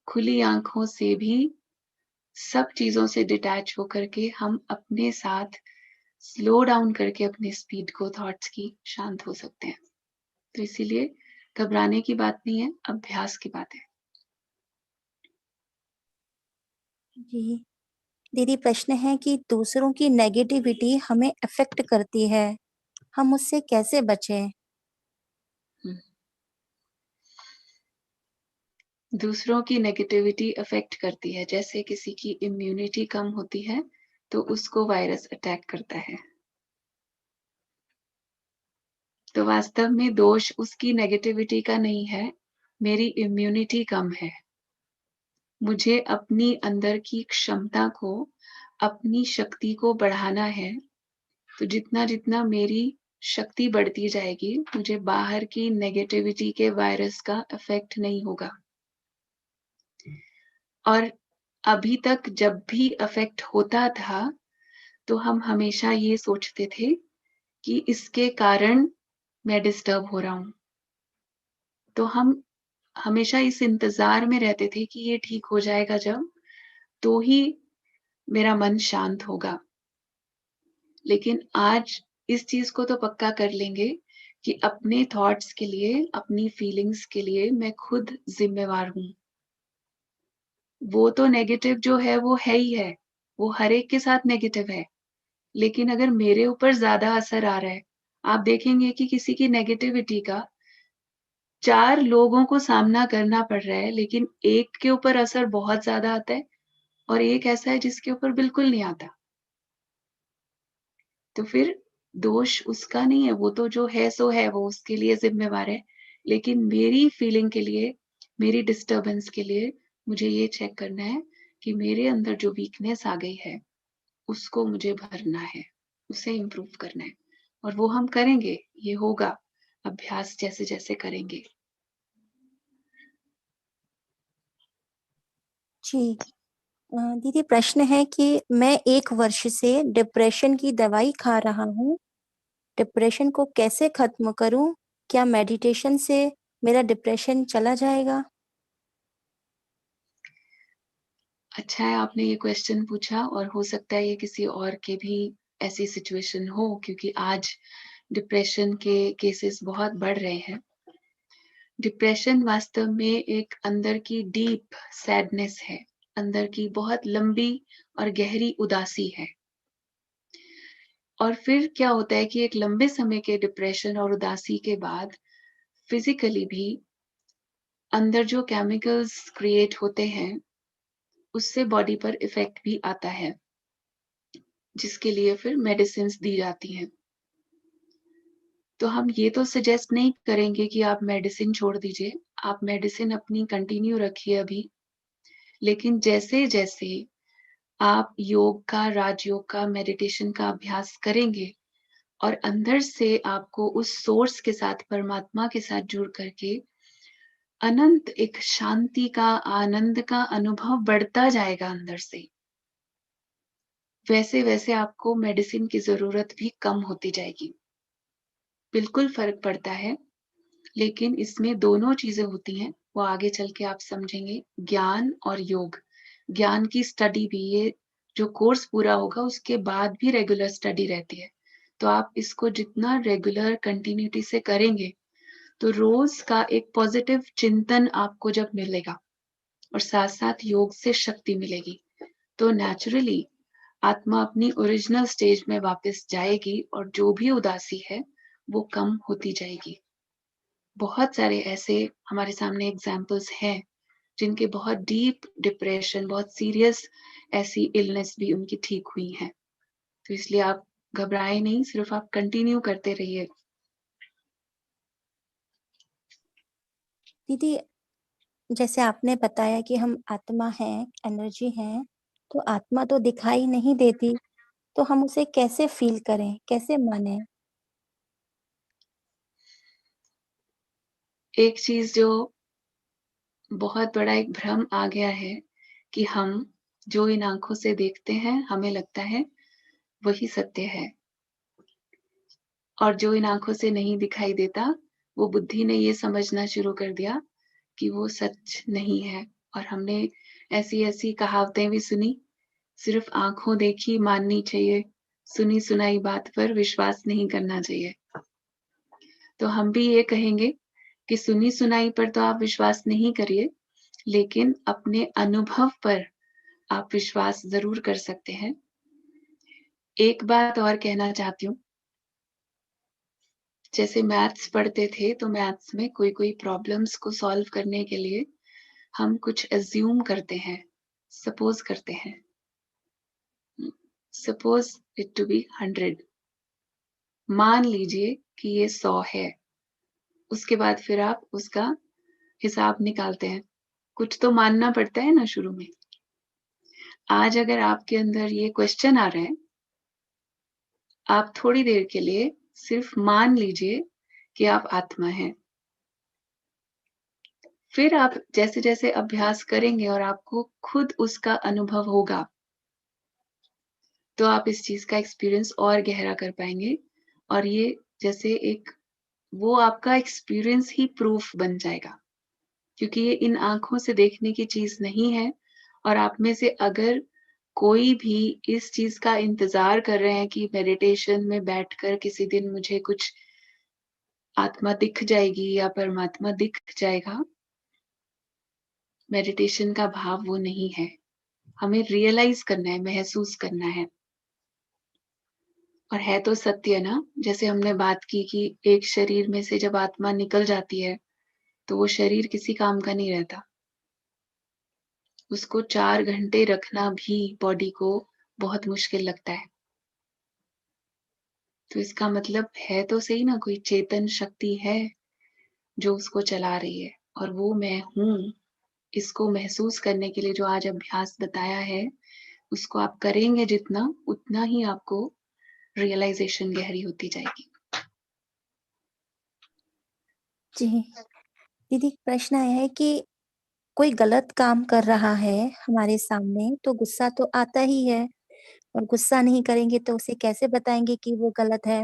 खुली आंखों से भी सब चीजों से डिटैच होकर के हम अपने साथ स्लो डाउन करके अपनी स्पीड को, थॉट्स की, शांत हो सकते हैं। तो इसीलिए घबराने की बात नहीं है, अभ्यास की बात है। जी दीदी, प्रश्न है कि दूसरों की नेगेटिविटी हमें अफेक्ट करती है, हम उससे कैसे बचें? दूसरों की नेगेटिविटी अफेक्ट करती है। जैसे किसी की इम्यूनिटी कम होती है तो उसको वायरस अटैक करता है। तो वास्तव में दोष उसकी नेगेटिविटी का नहीं है, मेरी इम्यूनिटी कम है। मुझे अपनी अंदर की क्षमता को, अपनी शक्ति को बढ़ाना है। तो जितना जितना मेरी शक्ति बढ़ती जाएगी, मुझे बाहर की नेगेटिविटी के वायरस का इफेक्ट नहीं होगा। और अभी तक जब भी इफेक्ट होता था, तो हम हमेशा ये सोचते थे कि इसके कारण मैं डिस्टर्ब हो रहा हूं। तो हम हमेशा इस इंतजार में रहते थे कि ये ठीक हो जाएगा जब, तो ही मेरा मन शांत होगा। लेकिन आज इस चीज को तो पक्का कर लेंगे कि अपने थॉट्स के लिए, अपनी फीलिंग्स के लिए मैं खुद जिम्मेवार हूं। वो तो नेगेटिव जो है वो है ही है, वो हर एक के साथ नेगेटिव है। लेकिन अगर मेरे ऊपर ज्यादा असर आ रहा है आप देखेंगे कि किसी की नेगेटिविटी का 4 लोगों को सामना करना पड़ रहा है, लेकिन एक के ऊपर असर बहुत ज़्यादा आता है और एक ऐसा है जिसके ऊपर बिल्कुल नहीं आता। तो फिर दोष उसका नहीं है, वो तो जो है सो है, वो उसके लिए ज़िम्मेवार है। लेकिन मेरी फीलिंग के लिए, मेरी डिस्टर्बेंस के लिए मुझे ये चेक करना है कि मेरे अंदर जो वीकनेस आ गई है, उसको मुझे भरना है, उसे इम्प्रूव करना है और वो हम करेंगे, ये होगा, अभ्यास जैसे-जैसे करेंगे। जी। दीदी प्रश्न है कि मैं 1 वर्ष से डिप्रेशन की दवाई खा रहा हूँ। डिप्रेशन को कैसे खत्म करूँ? क्या मेडिटेशन से मेरा डिप्रेशन चला जाएगा? अच्छा है आपने ये क्वेश्चन पूछा और हो सकता है ये किसी और के भी ऐसी सिचुएशन हो क्योंकि आज डिप्रेशन के केसेस बहुत बढ़ रहे हैं। डिप्रेशन वास्तव में एक अंदर की डीप सैडनेस है, अंदर की बहुत लंबी और गहरी उदासी है। और फिर क्या होता है कि एक लंबे समय के डिप्रेशन और उदासी के बाद फिजिकली भी अंदर जो केमिकल्स क्रिएट होते हैं, उससे बॉडी पर इफेक्ट भी आता है, जिसके लिए फिर मेडिसिन्स दी जाती हैं। तो हम ये तो सजेस्ट नहीं करेंगे कि आप मेडिसिन छोड़ दीजिए, आप मेडिसिन अपनी कंटिन्यू रखिए अभी। लेकिन जैसे-जैसे आप योग का, राजयोग का, मेडिटेशन का अभ्यास करेंगे और अंदर से आपको उस सोर्स के साथ, परमात्मा के साथ जुड़ करके अनंत एक शांति का, आनंद का अनुभव बढ़ता जाएगा अंदर से। वैसे-वैसे आपको मेडिसिन की ज़रूरत भी कम होती जाएगी। बिल्कुल फ़र्क पड़ता है, लेकिन इसमें दोनों चीज़ें होती हैं, वो आगे चल के आप समझेंगे, ज्ञान और योग। ज्ञान की स्टडी भी ये जो कोर्स पूरा होगा उसके बाद भी रेगुलर स्टडी रहती है। तो आप इसको जितना रेगुलर कंटिन्यूटी से करेंगे, तो रोज़ का एक पॉज़िटिव चिंतन आपको जब मिलेगा और साथ-साथ योग से शक्ति मिलेगी, तो नेचुरली आत्मा अपनी ओरिजिनल स्टेज में वापस जाएगी और जो भी उदासी है, वो कम होती जाएगी। बहुत सारे ऐसे हमारे सामने एग्जाम्पल्स हैं, जिनके बहुत डीप डिप्रेशन, बहुत सीरियस ऐसी इलनेस भी उनकी ठीक हुई हैं। तो इसलिए आप घबराएँ नहीं, सिर्फ़ आप कंटिन्यू करते रहिए। दीदी जैसे आपने बताया कि हम आत्मा हैं, एनर्जी हैं, तो आत्मा तो दिखाई नहीं देती, तो हम उसे कैसे फ़ील करें, कैसे मानें? एक चीज़ जो बहुत बड़ा एक भ्रम आ गया है कि हम जो इन आँखों से देखते हैं, हमें लगता है वही सत्य है और जो इन आँखों से नहीं दिखाई देता, वो बुद्धि ने ये समझना शुरू कर दिया कि वो सच नहीं है और हमने ऐसी-ऐसी कहावतें भी सुनी, सिर्फ़ आँखों देखी माननी चाहिए, सुनी-सुनाई बात पर विश्वास नहीं करना चाहिए। तो हम भी ये कहेंगे कि सुनी-सुनाई पर तो आप विश्वास नहीं करिए, लेकिन अपने अनुभव पर आप विश्वास ज़रूर कर सकते हैं। एक बात और कहना चाहती हूँ, जैसे मैथ्स पढ़ते थे, तो मैथ्स में कोई-कोई प्रॉब्लम्स को सॉल्व करने के लिए हम कुछ अज़्यूम करते हैं, सपोज़ करते हैं। सपोज़ इट टू बी 100 मान लीजिए कि ये 100 है, उसके बाद फिर आप उसका हिसाब निकालते हैं। कुछ तो मानना पड़ता है ना शुरू में। आज अगर आपके अंदर ये क्वेश्चन आ रहा है, आप थोड़ी देर के लिए सिर्फ़ मान लीजिए कि आप आत्मा हैं। फिर आप जैसे-जैसे अभ्यास करेंगे और आपको खुद उसका अनुभव होगा, तो आप इस चीज़ का एक्सपीरियंस और गहरा कर पाएँगे और ये जैसे एक वो आपका एक्सपीरियंस ही प्रूफ बन जाएगा। क्योंकि ये इन आँखों से देखने की चीज़ नहीं है और आप में से अगर कोई भी इस चीज़ का इंतज़ार कर रहे हैं कि मेडिटेशन में बैठकर किसी दिन मुझे कुछ आत्मा दिख जाएगी या परमात्मा दिख जाएगा, मेडिटेशन का भाव वो नहीं है। हमें रियलाइज़ करना है, महसूस करना है। और है तो सत्य ना, जैसे हमने बात की कि एक शरीर में से जब आत्मा निकल जाती है तो वो शरीर किसी काम का नहीं रहता। उसको 4 घंटे रखना भी बॉडी को बहुत मुश्किल लगता है। तो इसका मतलब है तो सही ना, कोई चेतन शक्ति है जो उसको चला रही है, और वो मैं हूँ। इसको महसूस करने के लिए जो आज अभ्यास बताया है, उसको आप करेंगे जितना, उतना ही आपको रियलाइजेशन गहरी होती जाएगी। जी। दीदी प्रश्न आया है कि कोई गलत काम कर रहा है हमारे सामने तो गुस्सा तो आता ही है, और गुस्सा नहीं करेंगे तो उसे कैसे बताएँगे कि वो गलत है?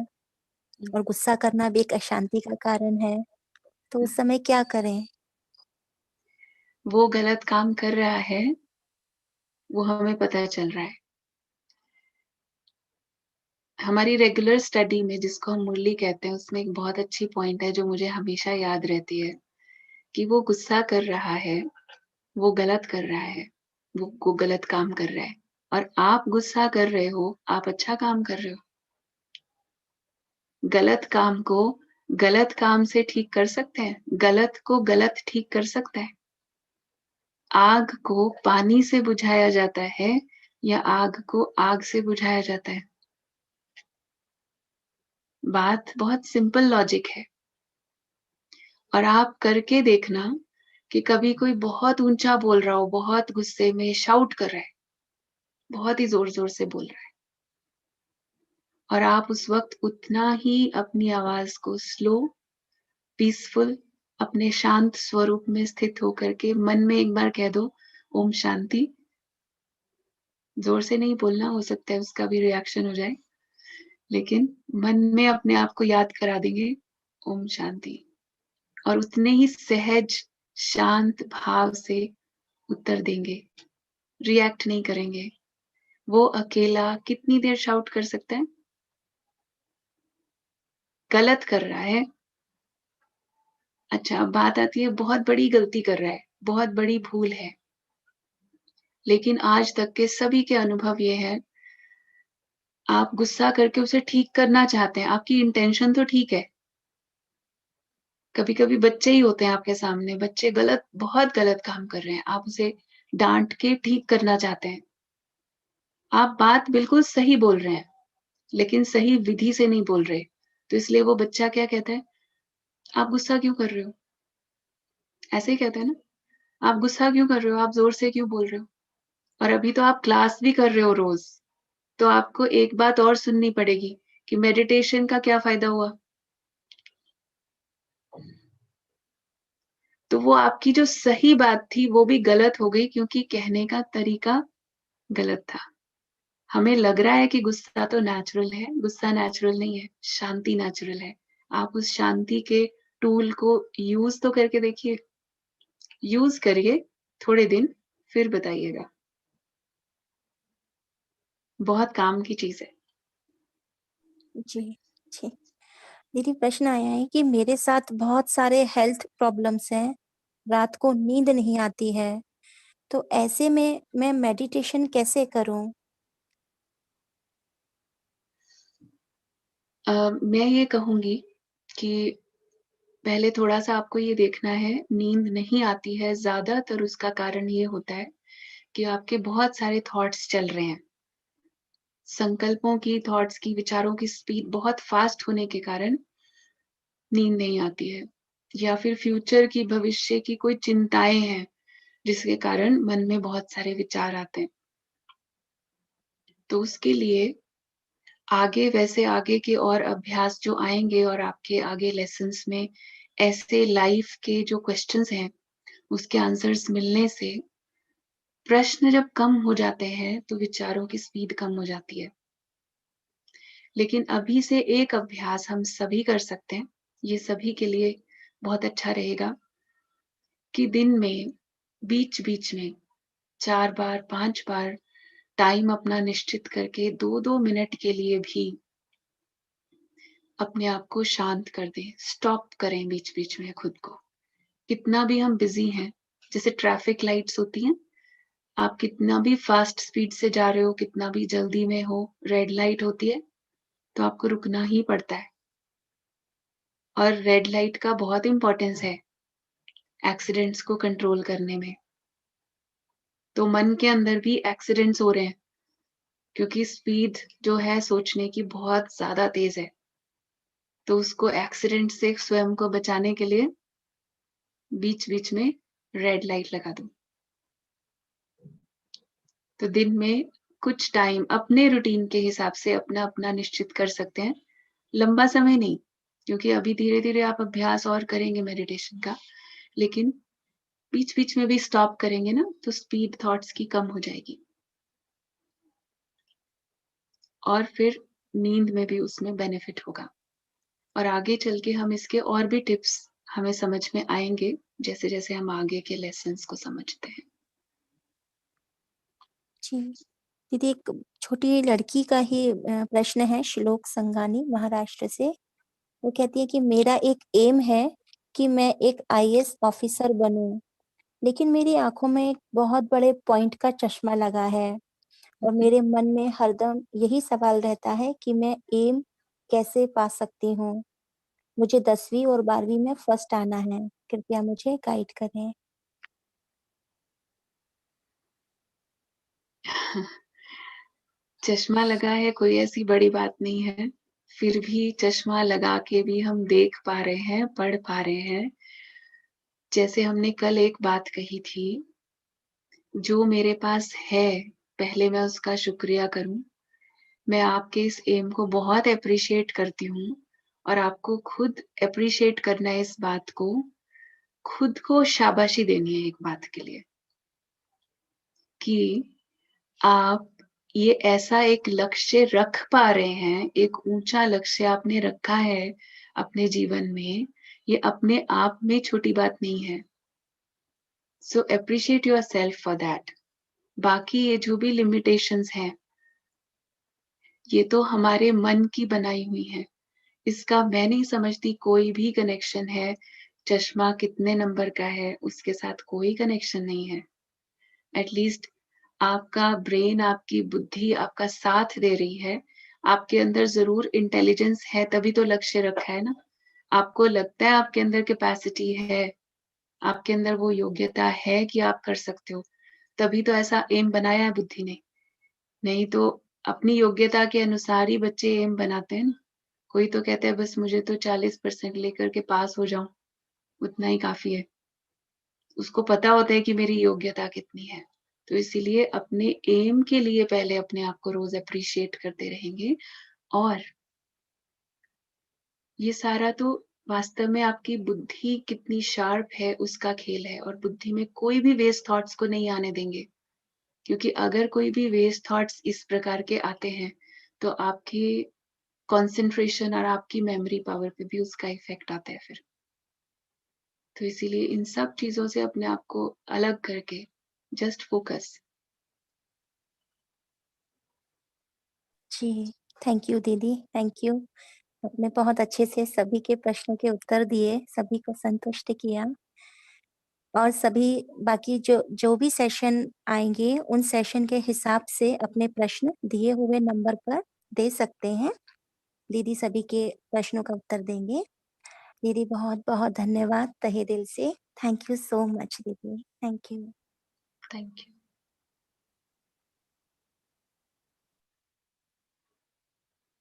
और गुस्सा करना भी एक अशांति का कारण है, तो उस समय क्या करें? वो गलत काम कर रहा है, वो हमें पता चल रहा है। हमारी रेगुलर स्टडी में, जिसको हम मुरली कहते हैं, उसमें एक बहुत अच्छी पॉइंट है जो मुझे हमेशा याद रहती है, कि वो गुस्सा कर रहा है, वो गलत कर रहा है, वो गलत काम कर रहा है, और आप गुस्सा कर रहे हो, आप अच्छा काम कर रहे हो। गलत काम को गलत काम से ठीक कर सकते हैं, गलत को गलत ठीक कर सकता है। आग को पानी से बुझाया जाता है या आग को आग से बुझाया जाता है? बात बहुत सिंपल लॉजिक है। और आप करके देखना कि कभी कोई बहुत ऊंचा बोल रहा हो, बहुत गुस्से में शाउट कर रहा है, बहुत ही जोर जोर से बोल रहा है, और आप उस वक्त उतना ही अपनी आवाज को स्लो, पीसफुल, अपने शांत स्वरूप में स्थित होकर के मन में एक बार कह दो, ओम शांति। जोर से नहीं बोलना, हो सकता है उसका भी रिएक्शन हो जाए, लेकिन मन में अपने आप को याद करा देंगे, ओम शांति, और उतने ही सहज शांत भाव से उत्तर देंगे, रिएक्ट नहीं करेंगे। वो अकेला कितनी देर शाउट कर सकता है? गलत कर रहा है। अच्छा, अब बात आती है, बहुत बड़ी गलती कर रहा है, बहुत बड़ी भूल है, लेकिन आज तक के सभी के अनुभव ये है, आप गुस्सा करके उसे ठीक करना चाहते हैं, आपकी इंटेंशन तो ठीक है। कभी कभी बच्चे ही होते हैं आपके सामने, बच्चे गलत, बहुत गलत काम कर रहे हैं, आप उसे डांट के ठीक करना चाहते हैं। आप बात बिल्कुल सही बोल रहे हैं, लेकिन सही विधि से नहीं बोल रहे, तो इसलिए वो बच्चा क्या कहता है, आप गुस्सा क्यों कर रहे हो? ऐसे ही कहते हैं ना, आप गुस्सा क्यों कर रहे हो, आप जोर से क्यों बोल रहे हो? और अभी तो आप क्लास भी कर रहे हो रोज, तो आपको एक बात और सुननी पड़ेगी कि मेडिटेशन का क्या फायदा हुआ। तो वो आपकी जो सही बात थी वो भी गलत हो गई, क्योंकि कहने का तरीका गलत था। हमें लग रहा है कि गुस्सा तो नेचुरल है, गुस्सा नेचुरल नहीं है, शांति नेचुरल है। आप उस शांति के टूल को यूज तो करके देखिए, यूज करिए थोड़े दिन, फिर बताइएगा। बहुत काम की चीज है। जी, जी। दीदी प्रश्न आया है कि मेरे साथ बहुत सारे हेल्थ प्रॉब्लम्स हैं, रात को नींद नहीं आती है, तो ऐसे में मैं मेडिटेशन कैसे करूँ? मैं ये कहूंगी कि पहले थोड़ा-सा आपको ये देखना है, नींद नहीं आती है, ज़्यादातर उसका कारण ये होता है कि आपके बहुत सारे थॉट्स चल रहे हैं। संकल्पों की, थॉट्स की, विचारों की स्पीड बहुत फास्ट होने के कारण नींद नहीं आती है। या फिर फ्यूचर की, भविष्य की कोई चिंताएँ हैं, जिसके कारण मन में बहुत सारे विचार आते हैं। तो उसके लिए आगे, वैसे आगे के और अभ्यास जो आएँगे और आपके आगे लेसन्स में ऐसे लाइफ के जो क्वेश्चन्स हैं, उसके आंसर्स मिलने से प्रश्न जब कम हो जाते हैं, तो विचारों की स्पीड कम हो जाती है। लेकिन अभी से एक अभ्यास हम सभी कर सकते हैं, ये सभी के लिए बहुत अच्छा रहेगा, कि दिन में बीच-बीच में 4 बार, 5 बार टाइम अपना निश्चित करके 2-2 मिनट के लिए भी अपने आप को शांत कर दें, स्टॉप करें बीच-बीच में खुद को। कितना भी हम बिज़ी हैं, जैसे ट्रैफिक लाइट्स होती हैं, आप कितना भी फास्ट स्पीड से जा रहे हो, कितना भी जल्दी में हो, रेड लाइट होती है, तो आपको रुकना ही पड़ता है। और रेड लाइट का बहुत इम्पोर्टेंस है एक्सीडेंट्स को कंट्रोल करने में। तो मन के अंदर भी एक्सीडेंट्स हो रहे हैं क्योंकि स्पीड जो है सोचने की बहुत ज़्यादा तेज़ है। तो उसको एक्सीडेंट से स्वयं को बचाने के लिए बीच-बीच में रेड लाइट लगा दो। तो दिन में कुछ टाइम अपने रूटीन के हिसाब से अपना-अपना निश्चित कर सकते हैं। लंबा समय नहीं, क्योंकि अभी धीरे-धीरे आप अभ्यास और करेंगे मेडिटेशन का, लेकिन बीच-बीच में भी स्टॉप करेंगे ना, तो स्पीड थॉट्स की कम हो जाएगी। और फिर नींद में भी उसमें बेनिफिट होगा। और आगे चल के हम इसके और भी टिप्स हमें समझ में आएँगे, जैसे-जैसे हम आगे के लेसन्स को समझते हैं। जी। दीदी एक छोटी लड़की का ही प्रश्न है श्लोक संगानी महाराष्ट्र से। वो कहती है कि मेरा एक एम है कि मैं एक आईएएस ऑफिसर बनूँ, लेकिन मेरी आँखों में एक बहुत बड़े पॉइंट का चश्मा लगा है और मेरे मन में हरदम यही सवाल रहता है कि मैं एम कैसे पा सकती हूँ? मुझे 10वीं और 12वीं में फर्स्ट आना है। कृपया मुझे गाइड करें। चश्मा लगा है कोई ऐसी बड़ी बात नहीं है, फिर भी चश्मा लगा के भी हम देख पा रहे हैं, पढ़ पा रहे हैं। जैसे हमने कल एक बात कही थी, जो मेरे पास है, पहले मैं उसका शुक्रिया करूँ। मैं आपके इस एम को बहुत एप्रिशिएट करती हूँ और आपको खुद एप्रिशिएट करना है इस बात को, खुद को शाबाशी देनी है एक बात के लिए, कि आप ये ऐसा एक लक्ष्य रख पा रहे हैं, एक ऊँचा लक्ष्य आपने रखा है अपने जीवन में, ये अपने आप में छोटी बात नहीं है। सो एप्रिशिएट योरसेल्फ फॉर दैट। बाकी ये जो भी लिमिटेशंस हैं, ये तो हमारे मन की बनाई हुई हैं। इसका मैं नहीं समझती कोई भी कनेक्शन है, चश्मा कितने नंबर का है, उसके साथ कोई कनेक्शन नहीं है। एट लीस्ट आपका ब्रेन, आपकी बुद्धि आपका साथ दे रही है। आपके अंदर ज़रूर इंटेलिजेंस है, तभी तो लक्ष्य रखा है ना। आपको लगता है आपके अंदर कैपेसिटी है, आपके अंदर वो योग्यता है कि आप कर सकते हो, तभी तो ऐसा एम बनाया है बुद्धि ने। नहीं तो अपनी योग्यता के अनुसार ही बच्चे एम बनाते हैं ना। कोई तो कहता है बस मुझे तो 40% लेकर के पास हो जाऊँ, उतना ही काफ़ी है। उसको पता होता है कि मेरी योग्यता कितनी है। तो इसीलिए अपने एम के लिए पहले अपने आप को रोज़ एप्रिशिएट करते रहेंगे और ये सारा तो वास्तव में आपकी बुद्धि कितनी शार्प है उसका खेल है और बुद्धि में कोई भी वेस्ट थॉट्स को नहीं आने देंगे। क्योंकि अगर कोई भी वेस्ट थॉट्स इस प्रकार के आते हैं, तो आपकी कंसंट्रेशन और आपकी मेमोरी पावर पे भी उसका इफ़ेक्ट आता है फिर। तो इसीलिए इन सब चीज़ों से अपने आप को अलग करके जस्ट फ़ोकस। जी, थैंक यू दीदी, थैंक यू। आपने बहुत अच्छे से सभी के प्रश्नों के उत्तर दिए, सभी को संतुष्ट किया और सभी बाकी जो जो भी सेशन आएँगे, उन सेशन के हिसाब से अपने प्रश्न दिए हुए नंबर पर दे सकते हैं। दीदी सभी के प्रश्नों का उत्तर देंगे। दीदी बहुत-बहुत धन्यवाद तहे दिल से। थैंक यू सो मच दीदी। Thank you. Thank you.